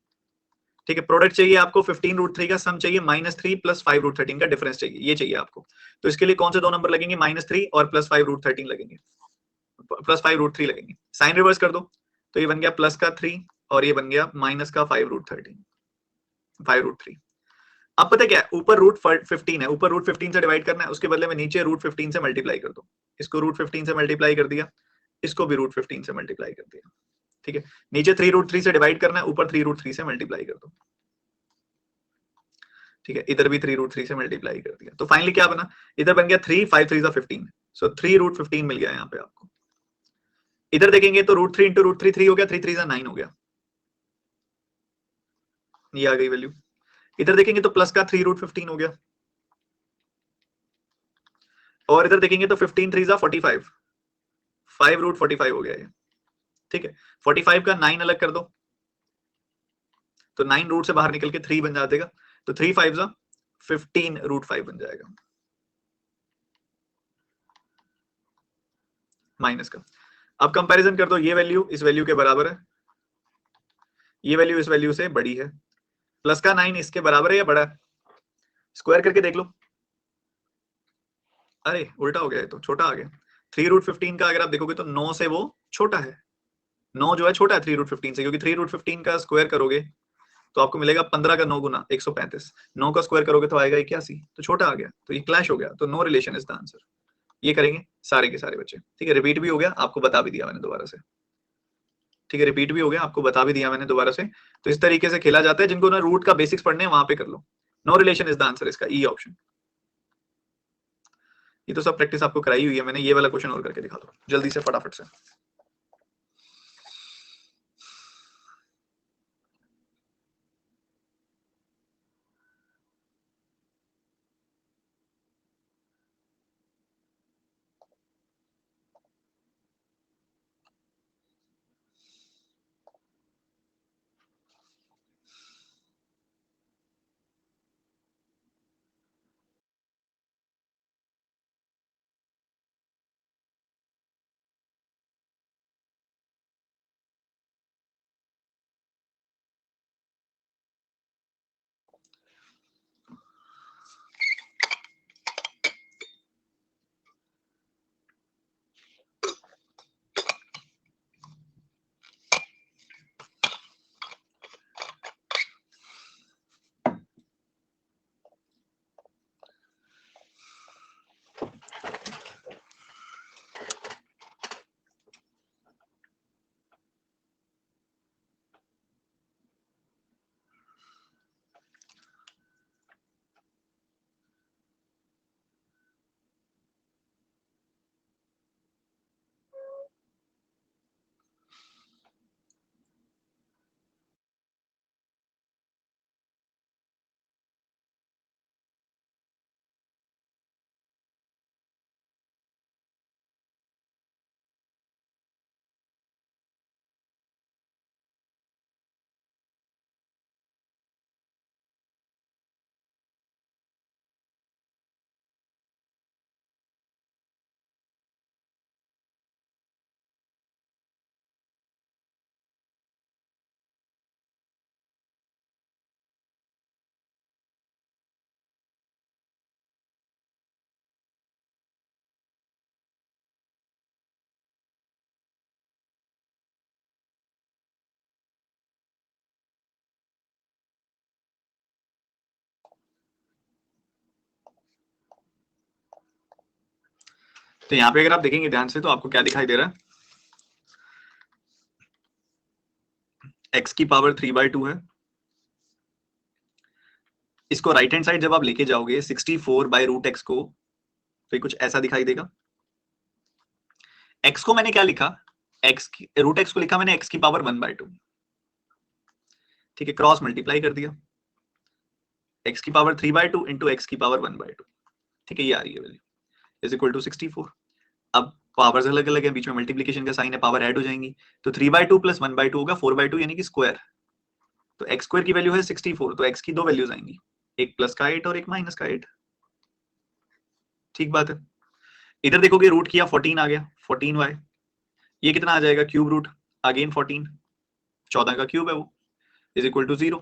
ठीक है। प्रोडक्ट चाहिए आपको 15 √3 का, सम चाहिए -3 +5 √13 का, डिफरेंस चाहिए, ये चाहिए आपको। तो इसके लिए कौन से दो नंबर लगेंगे? -3 और +5 √13 लगेंगे, +5 √3 लगेंगे। साइन रिवर्स कर दो तो ये बन गया प्लस का 3 और ये बन गया माइनस का 5 √3। अब पता क्या है, ऊपर √15 है, ऊपर √15 से डिवाइड करना है, उसके बदले में नीचे √15 से मल्टीप्लाई कर दो। इसको √15 से मल्टीप्लाई कर दिया, इसको भी √15 से मल्टीप्लाई कर दिया, ठीक है। नीचे 3 √3 से डिवाइड करना है, ऊपर 3 √3 से मल्टीप्लाई कर दो, ठीक है। इधर भी 3 √3 से मल्टीप्लाई कर दिया, तो फाइनली क्या बना? इधर बन गया 3 5 3 15, सो 3 √15 मिल गया यहाँ पे आपको। इधर देखेंगे तो √3 इंटू √3 3 हो गया, 3 3 9 हो गया, ये आ गई वैल्यू। इधर देखेंगे तो प्लस का 3 √15 हो गया, और इधर देखेंगे तो 15 3 45, 5 √45 हो गया ये, ठीक है। 45 का 9 अलग कर दो तो 9 रूट से बाहर निकल के 3 बन जाएगा, तो 3 5 जा 15 रूट 5 बन जाएगा माइनस का। अब कंपैरिजन कर दो, ये वैल्यू इस वैल्यू के बराबर है, ये वैल्यू इस वैल्यू से बड़ी है, प्लस का 9 इसके बराबर है या बड़ा है, स्क्वायर करके देख लो। अरे उल्टा हो गया, है तो छोटा आ गया। 3 रूट 15 का अगर आप देखोगे तो 9 से वो छोटा है, 9 जो है छोटा है 3 रूट 15 से, क्योंकि 3 रूट 15 का स्क्वायर करोगे तो आपको मिलेगा 15 का 9 गुना 135, 9 का स्क्वायर करोगे तो आएगा 81, तो छोटा आ गया, तो ये क्लैश हो गया, तो no relation is the answer. ये करेंगे सारे के सारे बच्चे, ठीक है। रिपीट भी हो गया, आपको बता भी दिया मैंने दोबारा से, ठीक है। रिपीट भी हो गया, आपको बता भी दिया मैंने दोबारा से। तो इस तरीके से खेला जाता है, जिनको ना रूट का बेसिक्स पढ़ने हैं वहां पे कर लो। No relation is the answer, इसका ई ऑप्शन। ये तो सब प्रैक्टिस आपको कराई हुई है मैंने, ये वाला क्वेश्चन और करके दिखा दो जल्दी से फटाफट से। तो यहाँ पे अगर आप देखेंगे ध्यान से तो आपको क्या दिखाई दे रहा है, x की पावर 3/2 है। इसको राइट हैंड साइड जब आप लेके जाओगे 64 बाय रूट एक्स को, तो ये कुछ ऐसा दिखाई देगा। x को मैंने क्या लिखा, रूट एक्स को लिखा मैंने x की पावर 1/2, ठीक है। क्रॉस मल्टीप्लाई कर दिया, x की पावर 3/2 इंटू एक्स की पावर 1/2, ठीक है। ये आ रही है वैल्यू इज इक्वल टू 64। अब पावर्स अलग अलग है, बीच में मल्टीप्लिकेशन का साइन है, पावर ऐड हो जाएंगी, तो 3/2 प्लस 1/2 होगा 4/2 यानी कि स्क्वायर। तो एक्स स्क्वायर की वैल्यू है 64, तो एक्स की दो वैल्यूज आएंगी, एक प्लस का 8 और एक माइनस का 8, ठीक बात है। इधर देखोगे रूट किया 14 आ गया, 14y, ये कितना आ जाएगा क्यूब रूट, अगेन 14, 14 का क्यूब है वो, इज इक्वल टू 0।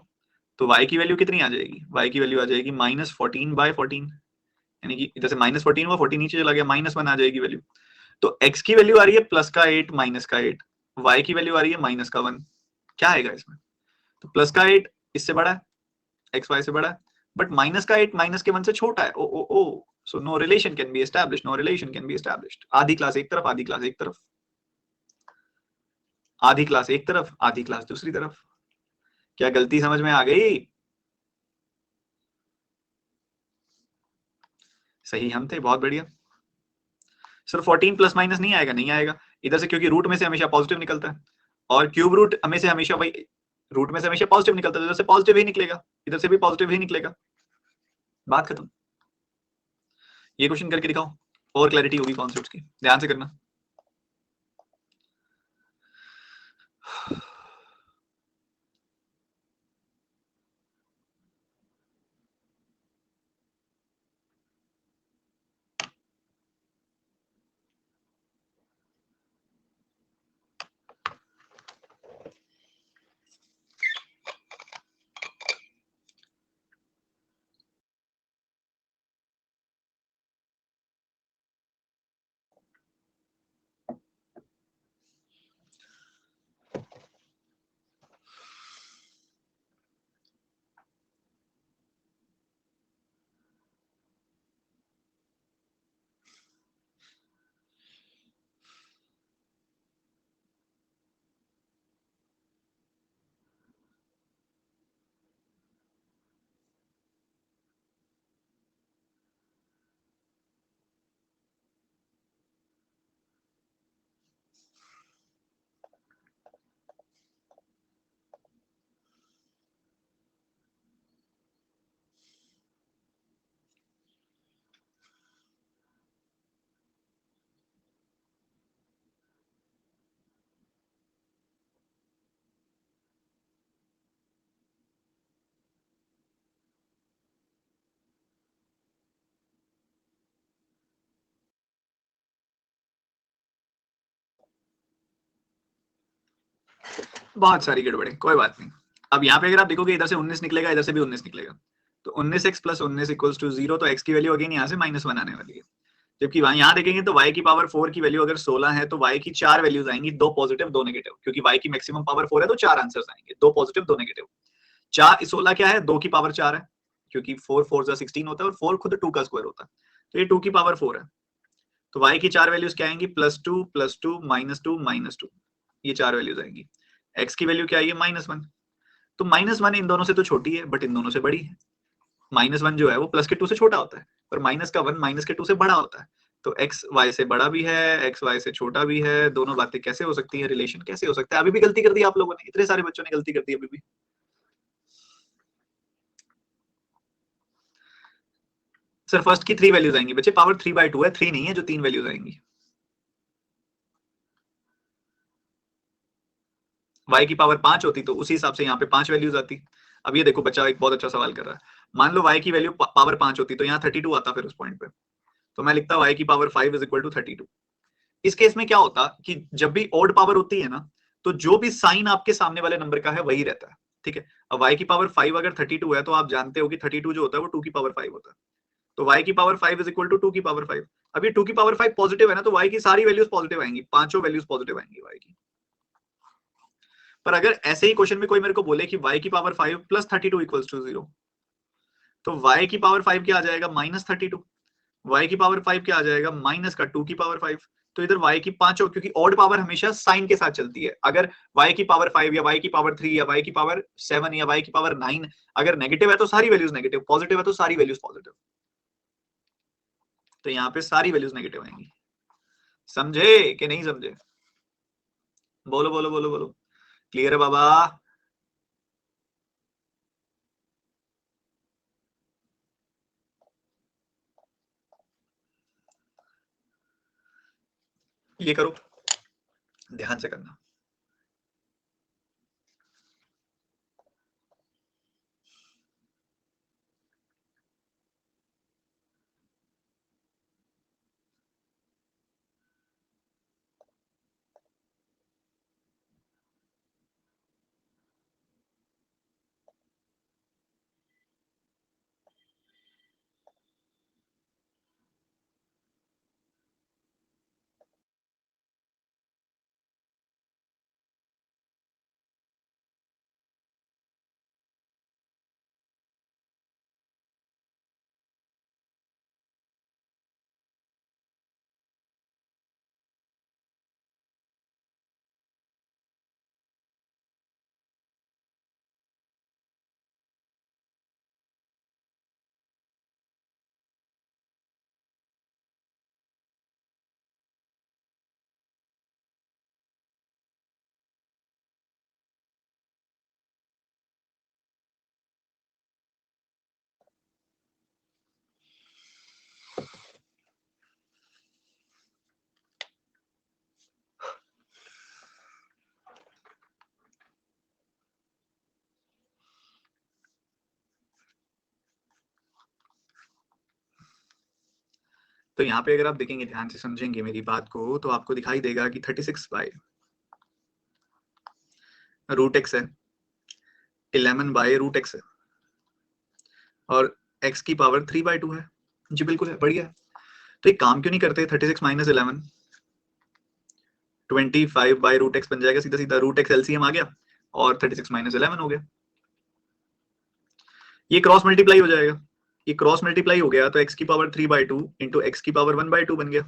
तो y की वैल्यू कितनी आ जाएगी, y की वैल्यू आ जाएगी -14/14, यानी कि इधर से -14 हुआ, 14 नीचे चला गया, -1 आ जाएगी वैल्यू। तो x की वैल्यू आ रही है प्लस का 8 माइनस का 8, y की वैल्यू आ रही है माइनस का 1। क्या आएगा इसमें, तो प्लस का 8 इससे बड़ा है, एक्स वाई से बड़ा है, बट माइनस का 8 माइनस के 1 से छोटा है। ओ ओ ओ, so no relation can be established, no relation can be established. आधी क्लास एक तरफ, आधी क्लास एक तरफ, आधी क्लास एक तरफ, आधी क्लास दूसरी तरफ। क्या गलती समझ में आ गई, सही हम थे, बहुत बढ़िया। सर 14 प्लस माइनस नहीं आएगा, नहीं आएगा इधर से, क्योंकि रूट में से हमेशा पॉजिटिव निकलता है, और क्यूब रूट हमें से हमेशा भाई, रूट में से हमेशा पॉजिटिव निकलता है, इधर से पॉजिटिव ही निकलेगा, इधर से भी पॉजिटिव ही निकलेगा, बात खत्म। ये क्वेश्चन करके दिखाओ, और क्लैरिटी होगी कॉन्सेप्ट्स की, ध्यान से करना। बहुत सारी गड़बड़े, कोई बात नहीं। अब यहाँ पे अगर आप देखोगे इधर से 19 निकलेगा, इधर से भी 19 निकलेगा, तो 19x प्लस 19 इक्वल्स टू 0, तो x की वैल्यू अगेन यहाँ से -1 आने वाली है। जबकि यहाँ देखेंगे तो y की पावर 4 की वैल्यू अगर 16 है तो y की 4 वैल्यूज आएंगी, 2 पॉजिटिव 2 नेगेटिव, क्योंकि y की मैक्सिमम पावर 4 है तो 4 आंसर्स आएंगे, 2 पॉजिटिव 2 नेगेटिव। 16 क्या है, 2 की पावर 4 है, क्योंकि 4 4 जा 16 होता है और 4 खुद 2 का स्क्वायर होता है, तो ये 2 की पावर 4 है। तो y की 4 वैल्यूज क्या आएंगी, +2 +2 -2 -2, ये 4 वैल्यूज आएंगी। x की वैल्यू क्या आई है, -1, तो -1 इन दोनों से तो छोटी है बट इन दोनों से बड़ी है। -1 जो है वो प्लस के 2 से छोटा होता है, और माइनस का 1 माइनस के 2 से बड़ा होता है। तो x y से बड़ा भी है, x y से छोटा भी है, दोनों बातें कैसे हो सकती है, रिलेशन कैसे हो सकता है? अभी भी गलती कर दी आप लोगों ने, इतने सारे बच्चों ने गलती कर दी अभी भी। सर फर्स्ट की 3 वैल्यूज आएंगी बच्चे, पावर 3/2 है, 3 नहीं है जो 3 वैल्यूज आएंगी। y की पावर 5 होती तो उसी हिसाब से यहाँ पे 5 वैल्यूज आती। अब ये देखो बच्चा एक बहुत अच्छा सवाल कर रहा है, मान लो y की वैल्यू पावर 5 होती तो यहाँ 32 आता फिर उस पॉइंट पे, तो मैं लिखता y की पावर 5 इज इक्वल टू 32। इस केस में क्या होता कि जब भी ऑड पावर होती है ना, तो जो भी साइन आपके सामने वाले नंबर का है वही रहता है, ठीक है। अब y की पावर 5 अगर 32 है तो आप जानते हो कि 32 जो होता है वो 2 की पावर 5 होता है, तो y की पावर 5 इज इक्वल टू 2 की पावर 5। अब ये 2 की पावर 5 पॉजिटिव है ना, तो y की सारी वैल्यूज पॉजिटिव आएंगी, पांचों वैल्यूज पॉजिटिव आएंगी y की। पर अगर ऐसे ही क्वेश्चन में कोई मेरे को बोले कि y की पावर 5 प्लस 32 इक्वल्स टू 0, तो y की पावर 5 क्या आ जाएगा, -32, y की पावर 5 क्या आ जाएगा, माइनस का 2 की पावर 5। तो इधर y की पांचों, क्योंकि ऑड पावर हमेशा साइन के साथ चलती है, अगर y की पावर 5 या y की पावर 3 या y की पावर 7 या y की पावर 9 अगर नेगेटिव है तो सारी वैल्यूज नेगेटिव, पॉजिटिव है तो सारी वैल्यूज पॉजिटिव, तो यहाँ पे सारी वैल्यूज नेगेटिव आएंगी। समझे कि नहीं समझे? बोलो बोलो बोलो बोलो, क्लियर है बाबा? ये करो, ध्यान से करना। तो यहाँ पे अगर आप देखेंगे, ध्यान से समझेंगे मेरी बात को, तो आपको दिखाई देगा कि 36 बाय रूट एक्स है, 11 बाय रूट एक्स है, और x की पावर 3/2 है। जी बिल्कुल है, बढ़िया है। तो एक काम क्यों नहीं करते, 36 माइनस 11 25 बाय रूट एक्स बन जाएगा, सीधा सीधा रूट एक्स एलसीएम आ गया और 36 माइनस 11 हो गया। ये क्रॉस मल्टीप्लाई हो जाएगा, ये क्रॉस मल्टीप्लाई हो गया तो x की पावर 3/2 इंटू एक्स की पावर 1/2 बन गया।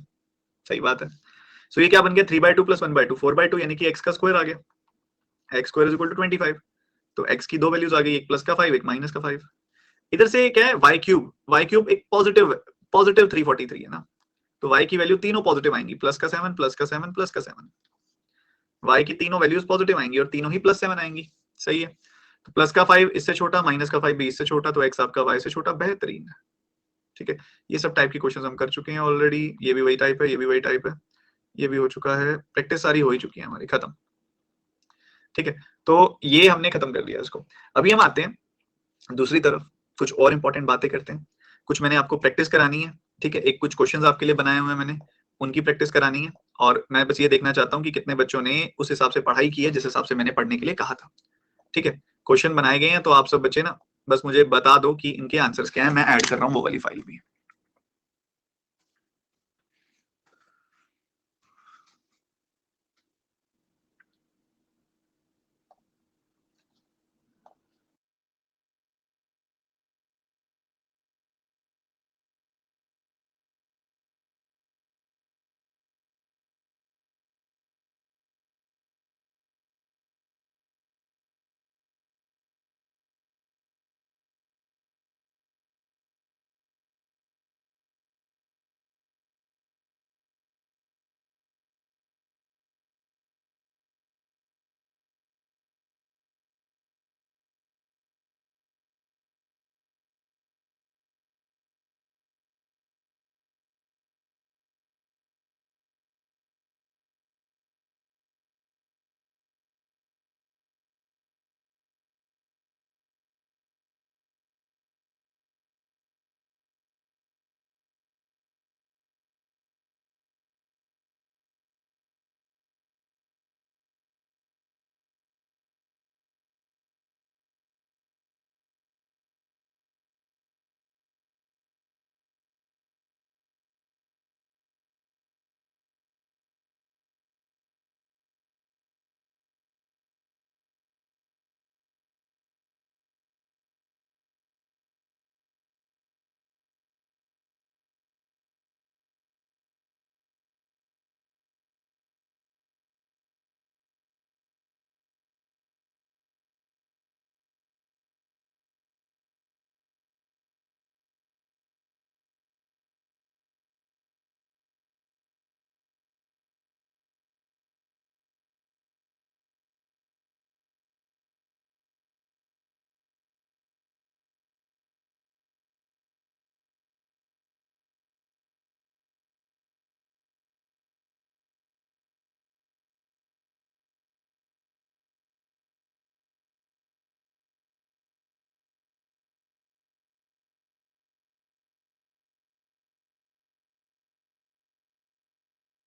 सही बात है। सो ये क्या बन गया, 3/2 प्लस 1/2 4/2, यानी कि x का स्क्वायर आ गया। x square is equal to 25। तो x की दो वैल्यूज आ गई, एक प्लस का 5 एक माइनस का 5। इधर से क्या है, y क्यूब एक पॉजिटिव पॉजिटिव 343 है ना, तो y की वैल्यू तीनों पॉजिटिव आएंगी, प्लस का 7 प्लस का 7 प्लस का 7, y की तीनों वैल्यूज पॉजिटिव आएंगी और तीनों ही +7 आएंगी। सही है। तो प्लस का 5 इससे छोटा, माइनस का 5 भी इससे छोटा, तो x आपका y से छोटा, बेहतरीन है। ठीक है, ये सब टाइप के क्वेश्चन हम कर चुके हैं ऑलरेडी, ये भी वही टाइप है, ये भी वही टाइप है, ये भी हो चुका है, प्रैक्टिस सारी हो ही चुकी है हमारी, खत्म। ठीक है, तो ये हमने खत्म कर लिया इसको। अभी हम आते हैं दूसरी तरफ, कुछ और इंपॉर्टेंट बातें करते हैं। कुछ मैंने आपको प्रैक्टिस करानी है, ठीक है, एक कुछ क्वेश्चंस आपके लिए बनाए हुए हैं मैंने, उनकी प्रैक्टिस करानी है, और मैं बस ये देखना चाहता हूँ कि कितने बच्चों ने उस हिसाब से पढ़ाई की है जिस हिसाब से मैंने पढ़ने के लिए कहा था। ठीक है, क्वेश्चन बनाए गए हैं, तो आप सब बच्चे ना बस मुझे बता दो कि इनके आंसर्स क्या है। मैं ऐड कर रहा हूँ वो वाली फाइल भी।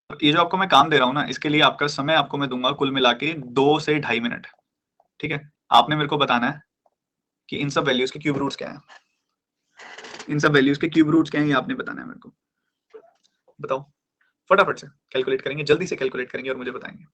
ये जो आपको मैं काम दे रहा हूँ ना, इसके लिए आपका समय आपको मैं दूंगा कुल मिला के 2 से 2.5 मिनट। ठीक है, आपने मेरे को बताना है कि इन सब वैल्यूज के क्यूब रूट्स क्या है। इन सब वैल्यूज के क्यूब रूट्स क्या है ये आपने बताना है मेरे को। बताओ फटाफट से, कैलकुलेट करेंगे, जल्दी से कैलकुलेट करेंगे और मुझे बताएंगे।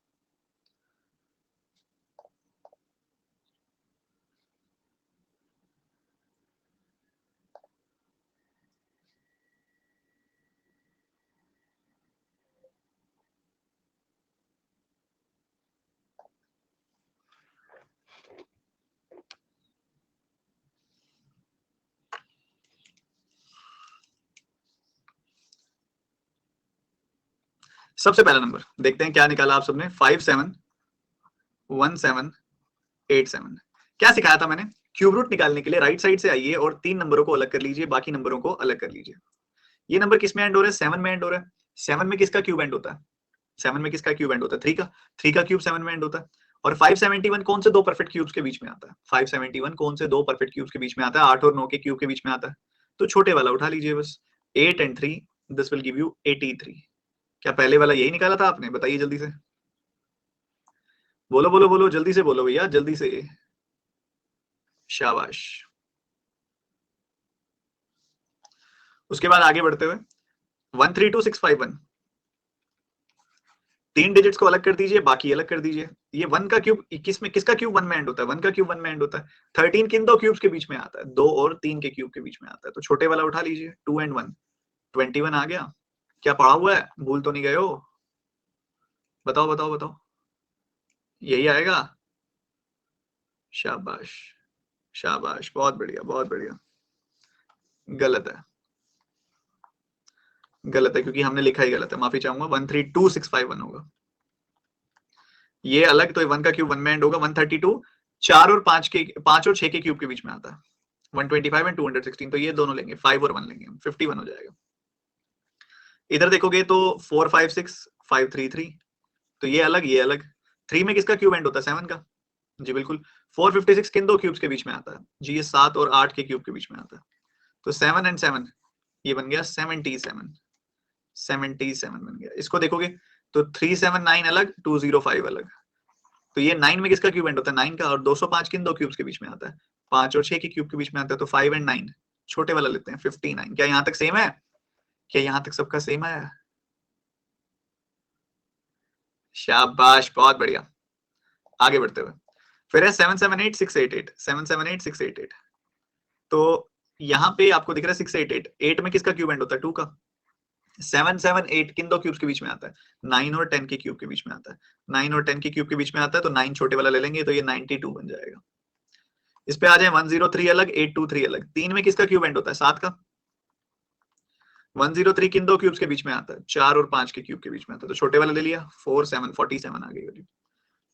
सबसे पहला नंबर देखते हैं क्या निकाला आप सबने। 571787। क्या सिखाया था मैंने? क्यूब रूट निकालने के लिए राइट साइड से आइए और 3 नंबरों को अलग कर लीजिए, बाकी नंबरों को अलग कर लीजिए। ये नंबर किस में एंड हो रहा है? 7 में एंड हो रहा है। 7 में किसका क्यूब एंड होता है? 7 में किसका क्यूब एंड होता है? 3 का। 3 का क्यूब 7 में एंड होता है। और 571 कौन से दो परफेक्ट क्यूब्स के बीच में आता है? 571 कौन से दो परफेक्ट क्यूब्स के बीच में आता है? 8 और 9 के क्यूब के बीच में आता है। तो छोटे वाला उठा लीजिए बस। 8 and 3, this will give you 83। क्या पहले वाला यही निकाला था आपने? बताइए जल्दी से, बोलो बोलो बोलो, जल्दी से बोलो भैया, जल्दी से। शाबाश। उसके बाद आगे बढ़ते हुए 132651, 3 डिजिट्स को अलग कर दीजिए, बाकी अलग कर दीजिए। ये 1 का क्यूब किसका क्यूब 1 में एंड होता है? 1 का क्यूब 1 में एंड होता है। 13 किन दो क्यूब्स के बीच में आता है? 2 और 3 के क्यूब के बीच में आता है। तो छोटे वाला उठा लीजिए, 2 and 1, 21 आ गया। क्या पढ़ा हुआ है? भूल तो नहीं गए हो? बताओ बताओ बताओ, यही आएगा? शाबाश शाबाश, बहुत बढ़िया बहुत बढ़िया। गलत है, गलत है, क्योंकि हमने लिखा ही गलत है, माफी चाहूंगा। 132651 होगा ये अलग, तो 1 का क्यूब 1 में एंड होगा। 132 4 और 5 और 6 के क्यूब के बीच में आता है। 125 एंड 216, तो ये दोनों लेंगे, 5 और 1 लेंगे, 51 हो जाएगा। इधर देखोगे तो 456 533, तो ये अलग ये अलग। 3 में किसका क्यूब एंड होता है? 7 का। जी बिल्कुल। 456 किन दो क्यूब्स के बीच में आता है? जी ये 7 और 8 के क्यूब के बीच में आता है। तो 7 and 7, ये बन गया 77। 77 बन गया। इसको देखोगे तो 379 अलग, 205 अलग। तो ये 9 में किसका क्यूब एंड होता है? 9 का। और 205 किन दो क्यूब्स के बीच में आता है? 5 और 6 के क्यूब के बीच में आता है। तो 5 एंड 9, छोटे वाला लेते हैं 59। क्या यहां तक सेम है? क्या यहां तक सबका सेम है? शाबाश, बहुत बढ़िया। आगे बढ़ते हुए फिर है 778688, 778688। तो यहाँ पे आपको दिख रहा है 688, 8 में किसका क्यूब एंड होता है? 2 का। 778 किन दो क्यूब्स के बीच में आता है? 9 और 10 के क्यूब के बीच में आता है। 9 और 10 के क्यूब के बीच में आता है, तो 9 छोटे वाला ले लेंगे, तो ये 92 बन जाएगा। इस पे आ जाए 103 अलग, 823 अलग। 3 में किसका क्यूब एंड होता है? 7 का। 103 किन दो क्यूब्स के बीच में आता है? 4 और 5 के क्यूब के बीच में आता है, तो छोटे वाला ले लिया। 47 आ गई वैल्यू।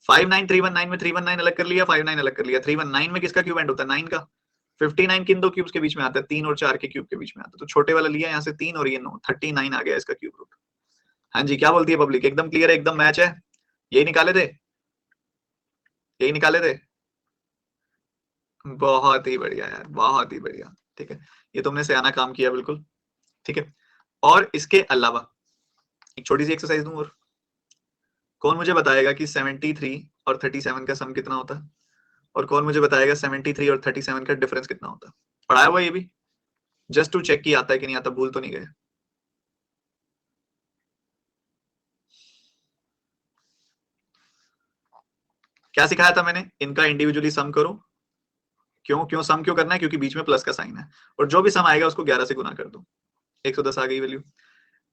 59319 में 319 अलग कर लिया, 59 अलग कर लिया। 319 में किसका क्यूब एंड होता है? 9 का। 59 किन दो क्यूब्स के बीच में आता है? 3 और 4 के क्यूब के बीच में आता है, तो छोटे वाला लिया यहाँ से 3 और ये 9, 39 आ गया इसका क्यूब रूट। हाँ जी, क्या बोलती है पब्लिक? एकदम क्लियर है, एकदम मैच है। यही निकाले थे, यही निकाले थे। बहुत ही बढ़िया यार, बहुत ही बढ़िया। ठीक है, ये तुमने सयाना काम किया बिल्कुल। ठीक है, और इसके अलावा एक छोटी सी एक्सरसाइज दूं और। कौन मुझे बताएगा कि 73 और 37 का सम कितना होता है? और कौन मुझे बताएगा 73 और 37 का डिफरेंस कितना होता है? पढ़ाया हुआ ये भी, जस्ट टू चेक कि आता है कि नहीं आता, भूल तो नहीं गए। क्या सिखाया था मैंने? इनका इंडिविजुअली सम करो। क्यों क्यों सम क्यों करना है? क्योंकि बीच में प्लस का साइन है, और जो भी सम आएगा उसको 11 से गुना कर दो। 110 आ गई वैल्यू।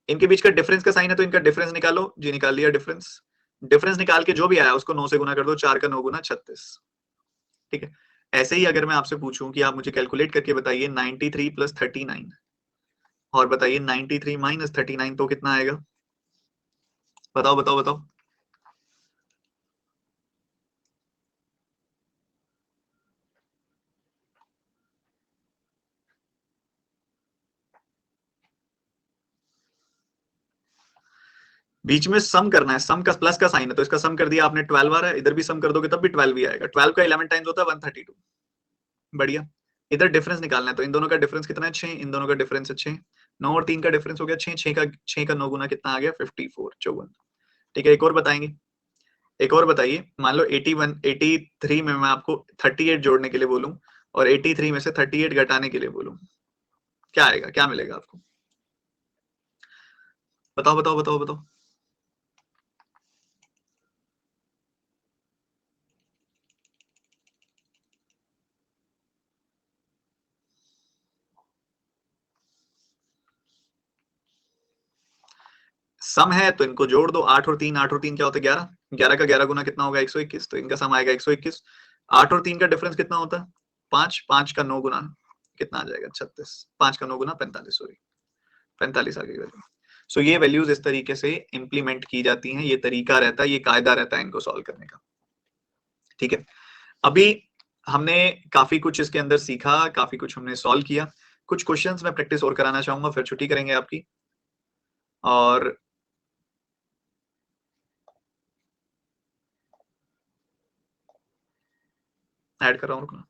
इनके बीच का डिफरेंस का साइन है, तो इनका डिफरेंस निकालो जी। निकाल लिया डिफरेंस। डिफरेंस निकाल के जो भी आया उसको 9 से गुना कर दो। 4 का 9 गुना 36। ठीक है, ऐसे ही अगर मैं आपसे पूछूं कि आप मुझे कैलकुलेट करके बताइए 93 प्लस 39, और बताइए 93 माइनस 39, तो कितना आएगा? बताओ बताओ बताओ। बीच में सम करना है, सम का प्लस का साइन है, तो इसका सम कर दिया आपने, 12 आ रहा है। इधर भी सम कर दोगे तब भी 12 ही आएगा। 12 का 11 टाइम्स होता है 132। बढ़िया। इधर डिफरेंस निकालना है, तो इन दोनों का डिफरेंस कितना है? 6। इन दोनों का डिफरेंस है 6। 9 और 3 का डिफरेंस हो गया 6। 6 का 9 गुना कितना आ गया? 54, 54। ठीक है, एक और बताएंगे। एक और बताइए, मान लो 81 83 में मैं आपको 38 जोड़ने के लिए बोलूं, और 83 में से 38 घटाने के लिए बोलूं, क्या आएगा? क्या मिलेगा आपको? बताओ बताओ बताओ बताओ। सम है तो इनको जोड़ दो। 8 और 3, 8 और 3 क्या होता है? 11। 11 का 11 गुना कितना होगा? 121। तो इनका सम आएगा 121। 8 और 3 का डिफरेंस कितना होता है? 5। 5 का 9 गुना कितना आ जाएगा? 36। 5 का 9 गुना 45, सॉरी 45 आ गई वैल्यू। सो ये वैल्यूज इस तरीके से इंप्लीमेंट की जाती हैं। ये तरीका रहता है, ये कायदा रहता है इनको सॉल्व करने का। ठीक है, अभी हमने काफी कुछ इसके अंदर सीखा, काफी कुछ हमने सॉल्व किया। कुछ क्वेश्चंस मैं प्रैक्टिस और कराना चाहूंगा, फिर छुट्टी करेंगे आपकी। और ऐड कर रहा हूँ, रुकना।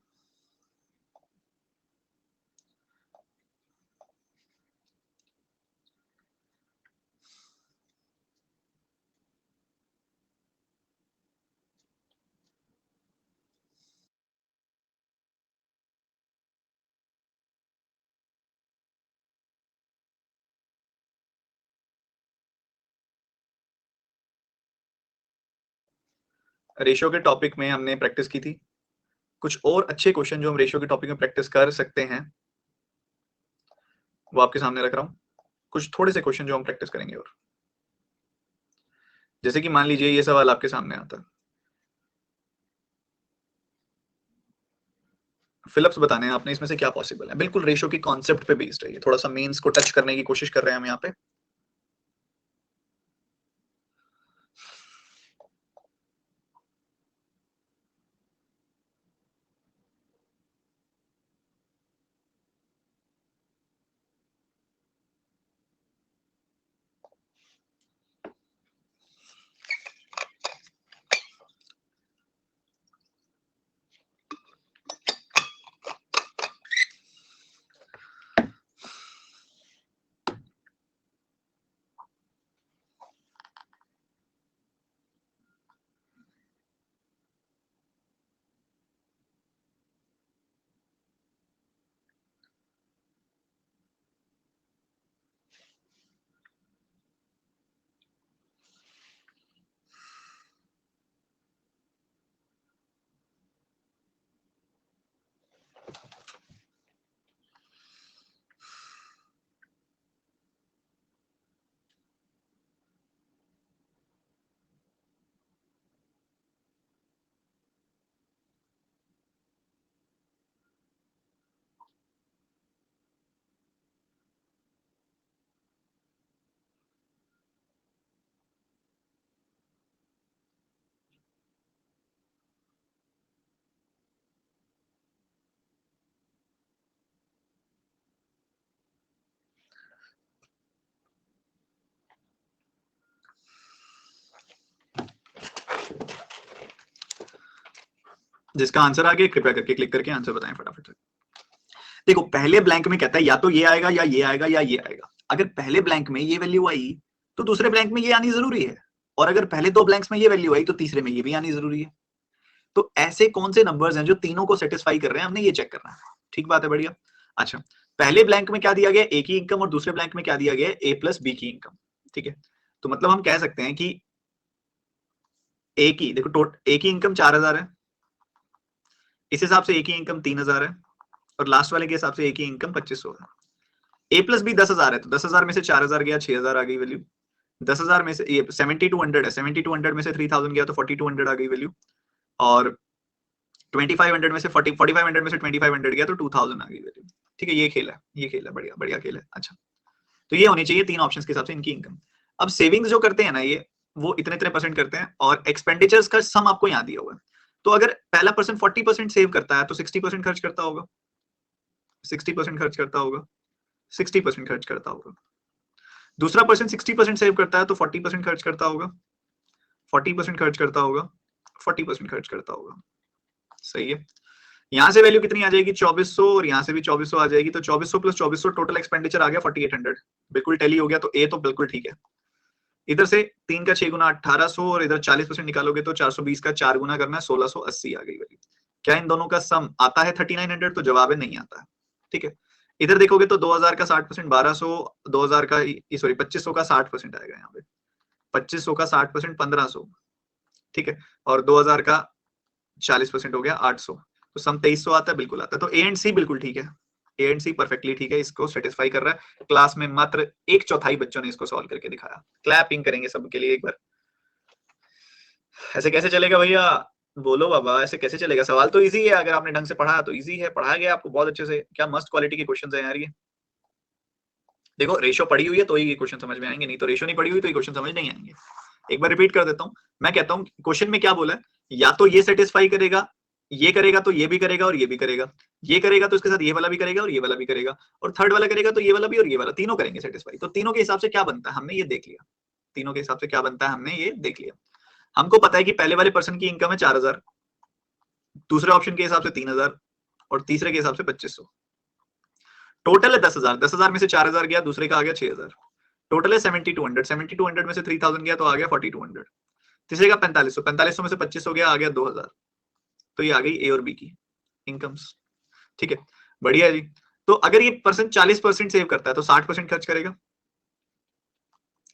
रेशियो के टॉपिक में हमने प्रैक्टिस की थी। कुछ और अच्छे क्वेश्चन जो हम रेशियो के टॉपिक में प्रैक्टिस कर सकते हैं वो आपके सामने रख रहा हूँ। कुछ थोड़े से क्वेश्चन जो हम प्रैक्टिस करेंगे, और जैसे कि मान लीजिए ये सवाल आपके सामने आता है। फिलिप्स बताने हैं आपने इसमें से क्या पॉसिबल है। बिल्कुल रेशियो की कॉन्सेप्ट पे बेस्ड है ये, थोड़ा सा मेंस को टच करने की कोशिश कर रहे हैं हम यहाँ पे। जिसका आंसर आ गया कृपया करके क्लिक करके आंसर बताएं फटाफट से। देखो पहले ब्लैंक में कहता है या तो ये आएगा या ये आएगा या ये आएगा। अगर पहले ब्लैंक में ये वैल्यू आई तो दूसरे ब्लैंक में ये आनी जरूरी है, और अगर पहले दो ब्लैंक्स में ये वैल्यू आई तो तीसरे में ये भी आनी जरूरी है। तो ऐसे कौन से नंबर्स हैं जो तीनों को सेटिस्फाई कर रहे हैं, हमने ये चेक करना है। ठीक बात है, बढ़िया। अच्छा, पहले ब्लैंक में क्या दिया गया, ए की इनकम, और दूसरे ब्लैंक में क्या दिया गया, ए प्लस बी की इनकम। ठीक है, तो मतलब हम कह सकते हैं कि ए की, देखो ए की इनकम 4000 है, इस हिसाब से ए की इनकम 3000 है, और लास्ट वाले के हिसाब से ए की इनकम 2500 है। ए प्लस बी 10,000 है, तो 10,000 में से 4,000 गया, 6,000 आ गई वैल्यू। 10,000 में से ये 7200 है, 7200 में से 3000 गया तो 4200 आ गई वैल्यू, और 2500 में से 4500 में से 2500 गया तो 2000 आ गई वैल्यू। ठीक है, ये खेल है, ये खेल है, बढ़िया बढ़िया खेल है। अच्छा, तो ये होनी चाहिए तीन ऑप्शंस के हिसाब से इनकी इनकम। अब सेविंग्स जो करते हैं ना, ये वो इतने इतने परसेंट करते हैं, और एक्सपेंडिचर्स का सम आपको यहाँ दिया हुआ है। तो अगर पहला पर्सन 40% सेव करता है तो 60% खर्च करता होगा, 60% खर्च करता होगा, 60% खर्च करता होगा। दूसरा पर्सन 60% सेव करता है तो 40% खर्च करता होगा, 40% खर्च करता होगा, 40% खर्च करता होगा। सही है, यहां से वैल्यू कितनी आ जाएगी, 2400, और यहां से भी 2400 आ जाएगी, तो 2400 प्लस 2400 टोटल एक्सपेंडिचर आ गया 4800, बिल्कुल टैली हो गया। तो ए तो बिल्कुल ठीक है। इधर से 3 का 6 गुना 1800, और इधर 40% निकालोगे तो 420 का 4 गुना करना है, 1680 आ गई वैल्यू। क्या इन दोनों का सम आता है 3900? तो जवाब है नहीं आता है। ठीक है, इधर देखोगे तो 2000 का 60% 1200, 2000 का सॉरी 2500 का 60% आएगा यहाँ पे, 2500 का 60% 1500। ठीक है, और 2000 का 40% हो गया 800, तो सम 2300 आता है, बिल्कुल आता है। तो ए एंड सी बिल्कुल ठीक है, ए एंड सी परफेक्टली ठीक है, इसको सेटिस्फाई कर रहा है। क्लास में मात्र 1/4 बच्चों ने इसको सॉल्व करके दिखाया। क्लैपिंग करेंगे सबके लिए एक बार। ऐसे कैसे चलेगा भैया, बोलो बाबा, ऐसे कैसे चलेगा? सवाल तो इजी है, अगर आपने ढंग से पढ़ा तो इजी है, पढ़ाया गया आपको बहुत अच्छे से। क्या मस्त क्वालिटी के क्वेश्चन है यार ये। देखो रेशो पढ़ी हुई है तो ये क्वेश्चन समझ में आएंगे, नहीं तो रेशो नहीं पढ़ी हुई तो ये क्वेश्चन समझ नहीं आएंगे। एक बार रिपीट कर देता हूँ, मैं कहता हूँ क्वेश्चन में क्या बोला है, या तो ये सेटिस्फाई करेगा, ये करेगा तो ये भी करेगा और ये भी करेगा, ये करेगा तो इसके साथ ये वाला भी करेगा और ये वाला भी करेगा, और थर्ड वाला करेगा तो ये वाला भी और ये वाला, तीनों करेंगे सेटिस्फाई। तो तीनों के हिसाब से क्या बनता है हमने ये देख लिया, तीनों के हिसाब से क्या बनता है हमने ये देख लिया। हमको पता है कि पहले वाले पर्सन की इनकम है 4000, दूसरे ऑप्शन के हिसाब से 3000, और तीसरे के हिसाब से 2500। टोटल है 10,000, 10,000 में से 4000 गया, दूसरे का आ गया 6000, टोटल है 7200, 7200 में से 3000 गया तो आ गया 4200, तीसरे का 4500, 4500 में से 2500 गया, आ गया 2000। तो ये आ गई ए और बी की इनकम्स। ठीक है, बढ़िया जी। तो अगर ये पर्सन 40% सेव करता है तो 60% खर्च करेगा,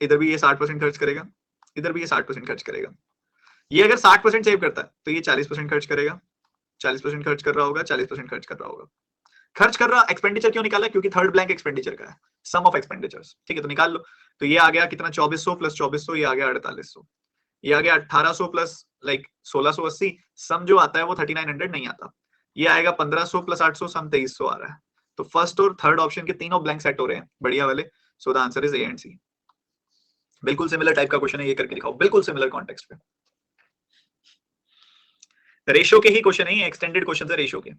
इधर भी ये 60% खर्च करेगा, इधर भी ये 60% खर्च करेगा। ये अगर 60% सेव करता है तो ये 40% खर्च करेगा, 40% खर्च कर रहा होगा, 40% खर्च कर रहा होगा। खर्च कर रहा एक्सपेंडिचर क्यों निकाला, क्योंकि थर्ड ब्लैंक एक्सपेंडिचर का है, सम ऑफ एक्सपेंडिचर्स। ठीक है, तो निकाल लो। तो ये आ गया कितना, 2400 प्लस 2400, ये आ गया 4800, ये आ गया 1800 प्लस लाइक 1680, सम जो आता है वो 3900 नहीं आता। ये आएगा 1500 प्लस 800, सम 2300 आ रहा है। तो फर्स्ट और थर्ड ऑप्शन के तीनों ब्लैंक सेट हो रहे हैं, बढ़िया वाले। So the answer is A and C. बिल्कुल सिमिलर टाइप का क्वेश्चन है, ये करके दिखाओ, बिल्कुल सिमिलर कॉन्टेक्स्ट पे। रेशियो के ही क्वेश्चन है, एक्सटेंडेड क्वेश्चन है रेशियो के।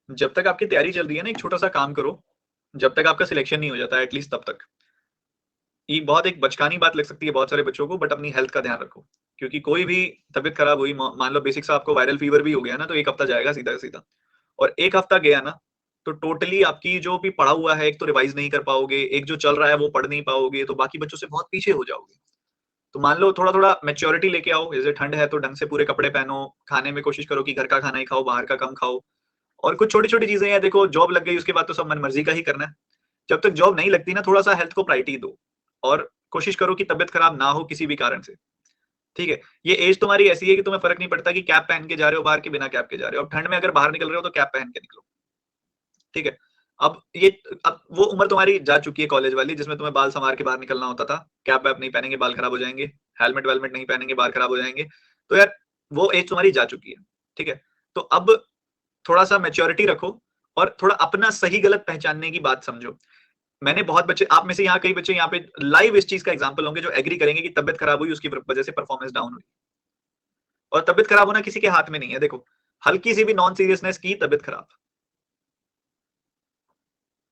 जब तक आपकी तैयारी चल रही है ना, एक छोटा सा काम करो, जब तक आपका सिलेक्शन नहीं हो जाता एटलीस्ट तब तक। ये बहुत एक बचकानी बात लग सकती है बहुत सारे बच्चों को, बट अपनी हेल्थ का ध्यान रखो, क्योंकि कोई भी तबियत खराब हुई, मान लो बेसिक से आपको वायरल फीवर भी हो गया ना, तो एक हफ्ता जाएगा सीधा सीधा, और एक हफ्ता गया ना तो टोटली आपकी जो भी पढ़ा हुआ है एक तो रिवाइज नहीं कर पाओगे, एक जो चल रहा है वो पढ़ नहीं पाओगे, तो बाकी बच्चों से बहुत पीछे हो जाओगे। तो मान लो थोड़ा थोड़ा मेच्योरिटी लेके आओ, जैसे ठंड है तो ढंग से पूरे कपड़े पहनो, खाने में कोशिश करो कि घर का खाना ही खाओ, बाहर का कम खाओ। और कुछ छोटी छोटी चीजें हैं, देखो जॉब लग गई उसके बाद तो सब मन मर्जी का ही करना है। जब तक जॉब नहीं लगती ना, थोड़ा सा हेल्थ को प्रायोरिटी दो और कोशिश करो कि तबियत खराब ना हो किसी भी कारण से। ठीक है, ये एज तुम्हारी ऐसी है कि तुम्हें फर्क नहीं पड़ता कि कैप पहन के जा रहे हो बाहर के बिना कैप के जा रहे हो। अब ठंड में अगर बाहर निकल रहे हो तो कैप पहन के निकलो। ठीक है, अब ये अब वो उम्र तुम्हारी जा चुकी है कॉलेज वाली, जिसमें तुम्हें बाल संवार के बाहर निकलना होता था। कैप वैप नहीं पहनेंगे बाल खराब हो जाएंगे, हेलमेट वेलमेट नहीं पहनेंगे बाल खराब हो जाएंगे। तो यार वो एज तुम्हारी जा चुकी है। ठीक है, तो अब थोड़ा सा मेच्योरिटी रखो और थोड़ा अपना सही गलत पहचानने की बात समझो। मैंने बहुत बच्चे, आप में से यहाँ कई बच्चे यहाँ पे लाइव इस चीज का एग्जाम्पल होंगे जो एग्री करेंगे कि तबियत खराब हुई उसकी वजह से परफॉर्मेंस डाउन हुई। और तबियत खराब होना किसी के हाथ में नहीं है। देखो, हल्की सी भी नॉन सीरियसनेस की तबियत खराब,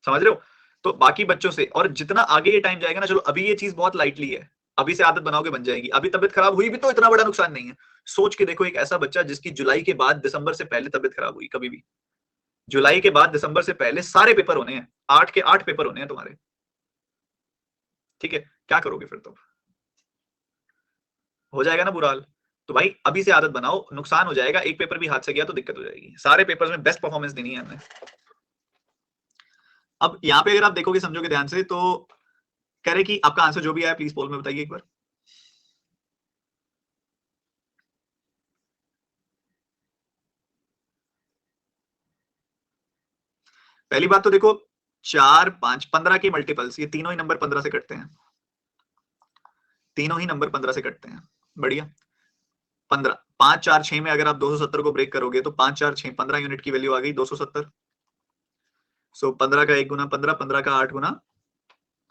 समझ रहे हो? तो बाकी बच्चों से, और जितना आगे ये टाइम जाएगा ना, चलो अभी ये चीज बहुत लाइटली है, अभी से आदत बनाओगे बन जाएगी। अभी तबियत खराब हुई भी तो इतना बड़ा नुकसान नहीं है। सोच के देखो, एक ऐसा बच्चा जिसकी जुलाई के बाद दिसंबर से पहले तबियत खराब हुई, कभी भी जुलाई के बाद दिसंबर से पहले सारे पेपर होने हैं, 8 के 8 पेपर होने हैं तुम्हारे। ठीक है, क्या करोगे फिर? तो हो जाएगा ना बुरा हाल। तो भाई अभी से आदत बनाओ, नुकसान हो जाएगा, एक पेपर भी हाथ से गया तो दिक्कत हो जाएगी। सारे पेपर्स में बेस्ट परफॉर्मेंस देनी है हमने। अब यहाँ पे अगर आप देखोगे समझोगे ध्यान से, तो कह रहे कि आपका आंसर जो भी आया प्लीज पोल में बताइए एक बार। पहली बात तो देखो, 4 5 15 की मल्टीपल्स, ये तीनों ही नंबर 15 से कटते हैं। तीनों ही नंबर 15 से कटते हैं। बढ़िया। 15 5 4 6 में अगर आप 270 को ब्रेक करोगे तो 5 4 6 15 यूनिट की वैल्यू आ गई 270। सो 15 का 1 गुना 15, 15 का 8 गुना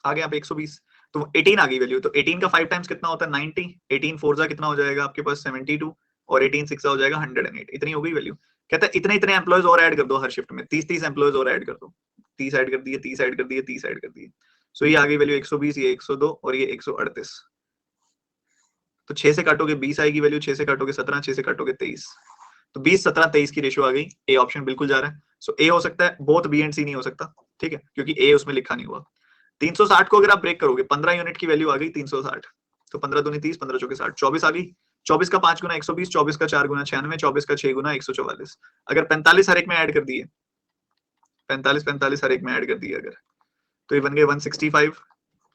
आ गया आप 120। तो 18 आ गई वैल्यू। तो 18 का 5 टाइम्स कितना होता है? 90। 18 फोर जा कितना हो जाएगा आपके पास? 72। और 18 सिक्स हो जाएगा 108। इतनी हो गई वैल्यू। कहता है इतने इतने एम्प्लॉयज और ऐड कर दो हर शिफ्ट में, 30 एम्प्लॉयज और ऐड कर दो। 30 ऐड कर दिए, 30 ऐड कर दिए, 30 ऐड कर दिए। सो ये आ गई वैल्यू 120, ये 102 और ये 138। तो 6 से काटोगे 20 आएगी वैल्यू, 6 से काटोगे 17, 6 से काटोगे 23। तो 20 17 23 की रेशियो आ गई। ए ऑप्शन बिल्कुल जा रहा है। सो ए हो सकता है, बोथ बी एंड सी नहीं हो सकता। ठीक है, क्योंकि ए उसमें लिखा नहीं हुआ। 360 को अगर आप ब्रेक करोगे, 15 यूनिट की वैल्यू आ गई 360। तो 15 दूनी 30, 15 चौके 60, 24 आ गई। 24 का 5 गुना 120, 24 का 4 गुना 96, 24 का 6 गुना 144। अगर 45 हर एक में ऐड कर दिए, 45 45 हर एक में ऐड कर दिए अगर, तो ये बन गए 165।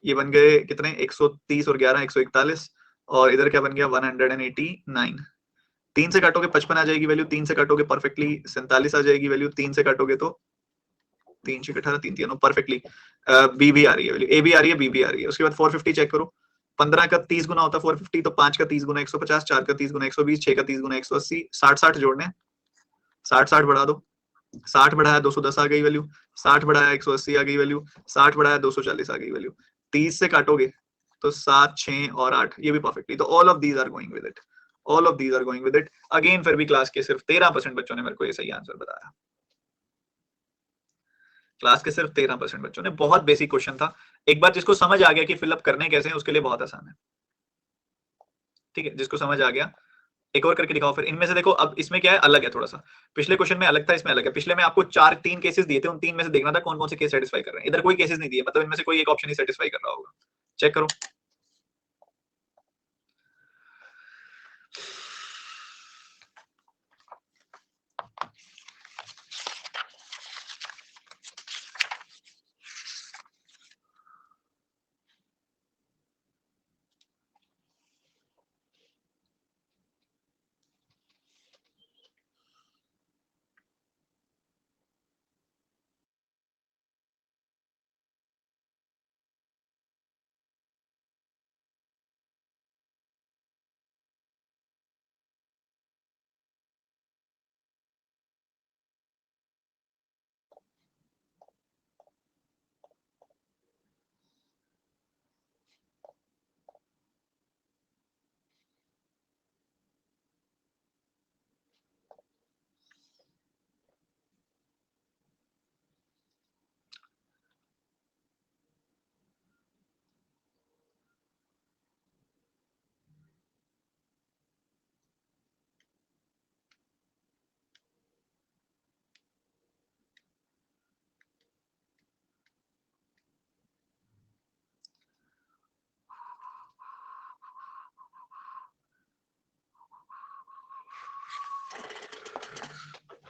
ये बन गए कितने? 130 और 11 141। और इधर क्या बन गया? 189। 3 से काटोगे 55 आ जाएगी वैल्यू, 3 से काटोगे परफेक्टली 47 आ जाएगी वैल्यू, 3 से काटोगे तो 3 6 18 3 3 परफेक्टली। बी भी आ रही है वैल्यू, ए भी आ रही है, बी भी आ रही है। उसके बाद 450 चेक करो। 15 का 30 गुना होता है 450, तो 5 का 30 गुना 150, 4 का 30 गुना 120, 6 का 30 गुना 180, 60 60 जोड़ने। 60 60 बढ़ा दो। 60 बढ़ाया 210 आ गई वैल्यू। 60 बढ़ाया 180 आ गई वैल्यू। 60 बढ़ाया 240 आ गई वैल्यू। 30 से काटोगे तो 7 6 और 8, ये भी परफेक्टली। तो all of these are going with it. All of these are going with it. Again फिर भी क्लास के सिर्फ 13% बच्चों ने मेरे को ये सही आंसर बताया। क्लास के सिर्फ 13% बच्चों ने। बहुत बेसिक क्वेश्चन था। एक बार जिसको समझ आ गया कि फिलअप करने कैसे हैं, उसके लिए बहुत आसान है। ठीक है, जिसको समझ आ गया। एक और करके दिखाओ फिर। इनमें से देखो, अब इसमें क्या है, अलग है थोड़ा सा। पिछले क्वेश्चन में अलग था, इसमें अलग है। पिछले में आपको 4 3 केसेस दिए थे, उन 3 में से देखना था कौन कौन से केस सेटिस्फाई कर रहे हैं। इधर कोई केसेस नहीं दिए, मतलब इनमें से कोई एक ऑप्शन ही सेटिस्फाई कर रहा होगा। चेक करो।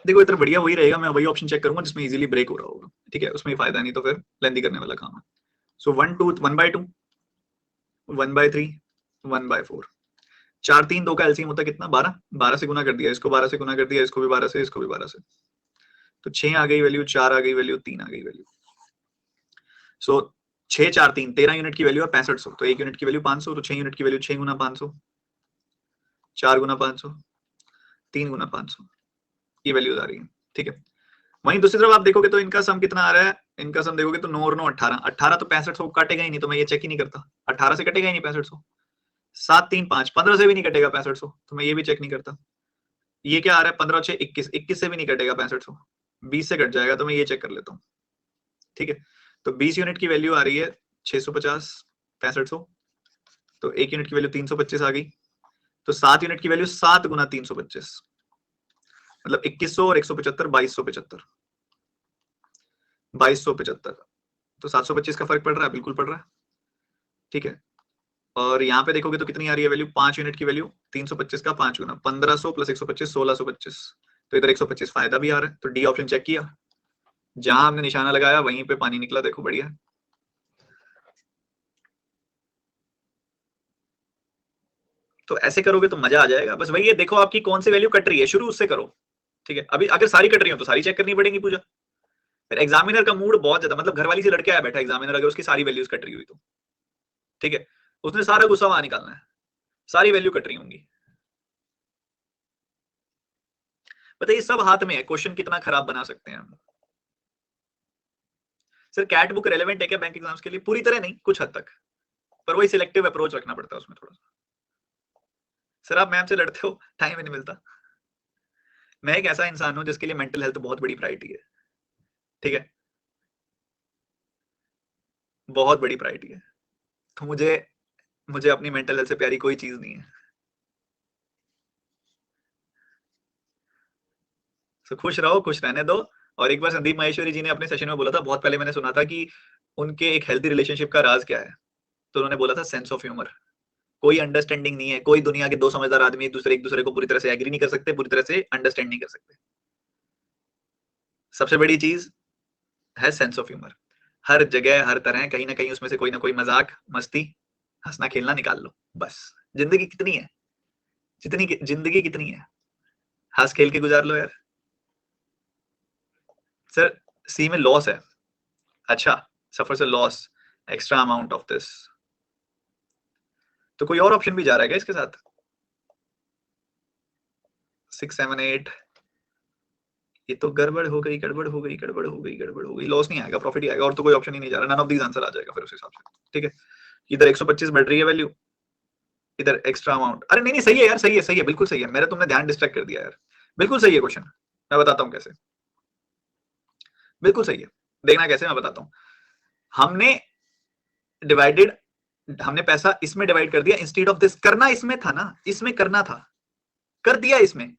देखो इतना बढ़िया वही रहेगा, मैं वही ऑप्शन चेक करूंगा जिसमें इजीली ब्रेक हो रहा होगा, ठीक है, उसमें फायदा नहीं तो फिर लेंदी करने वाला काम है। सो 1/2 1/3 1/4, 4 3 2 का एलसीएम होता है कितना, 12, 12 से गुना कर दिया, इसको 12 से गुना कर दिया, इसको भी 12 से, इसको भी 12 से, तो 6 आ गई वैल्यू, 4 आ गई वैल्यू, 3 आ गई वैल्यू। सो 6 4 3 13 यूनिट की वैल्यू है 6500, तो 1 यूनिट की वैल्यू 500, तो 6 यूनिट की वैल्यू 6 गुना 500, 4 गुना 500, 3 गुना 500, ये वैल्यूज आ रही है, ठीक है। वहीं दूसरी तरफ आप देखोगे तो इनका सम कितना आ रहा है, इनका सम देखोगे तो 9 और 9 18, 18 तो 6500 काटेगा ही नहीं, तो मैं ये चेक ही नहीं करता, 18 से कटेगा ही नहीं 6500, 7 3 5 15 से भी नहीं कटेगा 6500, तो मैं ये भी चेक नहीं करता। ये क्या आ रहा है, 15 6 21, 21 से भी नहीं कटेगा 6500, 20 से कट जाएगा, तो मैं ये चेक कर लेता हूँ, ठीक है। तो 20 यूनिट की वैल्यू आ रही है 650 6500, तो 1 यूनिट की वैल्यू 325 आ गई, तो 7 यूनिट की वैल्यू 7 गुना 325, मतलब 2100 और 175 2275, 2275, तो 725 का फर्क पड़ रहा है, बिल्कुल पड़ रहा है, ठीक है। और यहाँ पे देखोगे तो कितनी आ रही है वैल्यू, 5 यूनिट की वैल्यू 325 का 5 गुना, 1500 प्लस 125 1625, तो इधर 125 फायदा भी आ रहा है, तो डी ऑप्शन चेक किया, जहां हमने निशाना लगाया वहीं पे पानी निकला, देखो बढ़िया। तो ऐसे करोगे तो मजा आ जाएगा, बस वही है, देखो आपकी कौन सी वैल्यू कट रही है, शुरू उससे करो, ठीक है। अभी अगर सारी कट रही हो तो सारी चेक करनी पड़ेगी पूजा, फिर एग्जामिनर का मूड बहुत ज्यादा, मतलब घरवाली से लड़के आया बैठा एग्जामिनर, अगर उसकी सारी वैल्यूज कट रही हुई तो, ठीक है, उसने सारा गुस्सा वहां निकालना है, सारी वैल्यू कट रही होंगी। बताइए सब हाथ में है, क्वेश्चन कितना खराब बना सकते हैं हम। सर कैट बुक रेलेवेंट है क्या बैंक एग्जाम्स के लिए, पूरी तरह नहीं, कुछ हद तक, पर वही सिलेक्टिव अप्रोच रखना पड़ता है उसमें थोड़ा सा। सर आप मैम से लड़ते हो, टाइम ही नहीं मिलता। मैं एक ऐसा इंसान हूं जिसके लिए मेंटल हेल्थ बहुत बड़ी प्रायोरिटी है, ठीक है, बहुत बड़ी प्रायोरिटी है, तो मुझे मुझे अपनी मेंटल हेल्थ से प्यारी कोई चीज नहीं है। तो खुश रहो, खुश रहने दो। और एक बार संदीप माहेश्वरी जी ने अपने सेशन में बोला था, बहुत पहले मैंने सुना था कि उनके एक हेल्दी रिलेशनशिप का राज क्या है, तो उन्होंने बोला था सेंस ऑफ ह्यूमर। कोई अंडरस्टैंडिंग नहीं है, कोई दुनिया के दो समझदार आदमी एक दूसरे को पूरी तरह से एग्री नहीं कर सकते, पूरी तरह से अंडरस्टैंड नहीं कर सकते। सबसे बड़ी चीज है सेंस ऑफ ह्यूमर, हर जगह हर तरह कहीं ना कहीं उसमें से कोई ना कोई मजाक मस्ती हंसना खेलना निकाल लो, बस। जिंदगी कितनी है, जिंदगी कितनी है, हंस खेल के गुजार लो यार। सर सी में लॉस है, अच्छा, सफर से loss, extra amount of this, तो कोई और ऑप्शन भी जा रहा है क्या इसके साथ, 6 7 8, ये तो गड़बड़ हो गई, गड़बड़ हो गई, गड़बड़ हो गई, गड़बड़ हो गई, लॉस नहीं आएगा, प्रॉफिट ही आएगा, और तो कोई ऑप्शन ही नहीं जा रहा, नन ऑफ दीज आंसर आ जाएगा फिर उस हिसाब से, ठीक है। इधर 125 बढ़ रही है वैल्यू, इधर एक्स्ट्रा अमाउंट, अरे नहीं नहीं सही है यार, सही है, सही है, बिल्कुल सही है, मेरा तुमने ध्यान डिस्ट्रैक्ट कर दिया यार, बिल्कुल सही है क्वेश्चन, मैं बताता हूँ कैसे, बिल्कुल सही है, देखना कैसे मैं बताता हूँ। हमने डिवाइडेड, हमने पैसा इसमें डिवाइड कर दिया, इंस्टेड ऑफ दिस, करना इसमें था ना, इसमें करना था, कर दिया इसमें,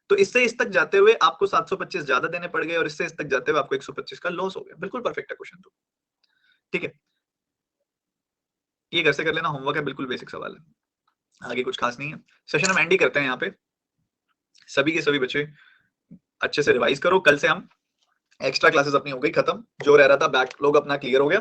तो इससे इस तक जाते हुए आपको 725 ज्यादा देने पड़ गए, और इससे इस तक जाते हुए आपको 125 का लॉस हो गया, बिल्कुल परफेक्ट है क्वेश्चन तो, ठीक है। ये घर से कर लेना, होमवर्क है, बिल्कुल बेसिक सवाल है, आगे कुछ खास नहीं है। सेशन हम एंड ही करते हैं यहाँ पे, सभी के सभी बच्चे अच्छे से रिवाइज करो, कल से हम एक्स्ट्रा क्लासेस अपनी हो गई खत्म, जो रह रहा था बैकलॉग अपना क्लियर हो गया।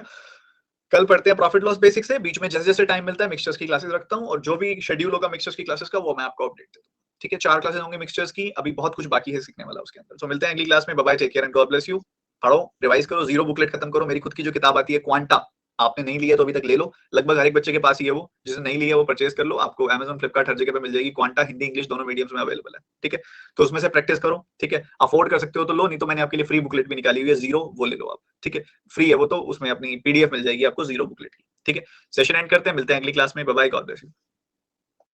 कल पढ़ते हैं प्रॉफिट लॉस बेसिक से, बीच में जैसे जैसे टाइम मिलता है मिक्सचर्स की क्लासेस रखता हूँ, और जो भी शेड्यूल होगा मिक्सचर्स की क्लासेस का वो मैं आपको अपडेट देता हूँ, ठीक है। 4 क्लासेस होंगे मिक्सचर्स की, अभी बहुत कुछ बाकी है सीखने वाला उसके अंदर। तो मिलते हैं अगली क्लास में, bye bye, take care and God bless you. पढ़ो, रिवाइज करो, जीरो बुकलेट खत्म करो, मेरी खुद की जो किताब आती है क्वांटा, आपने नहीं लिया तो अभी तक ले लो, लगभग हर एक बच्चे के पास ही है वो, जिसने नहीं लिया वो परचेज कर लो, आपको अमेजन फ्लिपकार्ट हर जगह पे मिल जाएगी, क्वांटा हिंदी इंग्लिश दोनों मीडियम्स में अवेलेबल है, ठीक है। तो उसमें से प्रैक्टिस करो, ठीक है, अफोर्ड कर सकते हो तो लो, नहीं तो मैंने आपके लिए फ्री बुकलेट भी निकाली हुई है जीरो, वो ले लो आप, ठीक है, फ्री है वो, तो उसमें अपनी पीडीएफ मिल जाएगी आपको जीरो बुकलेट की, ठीक है। सेशन एंड करते हैं, मिलते हैं अगली क्लास में, bye bye, God bless you.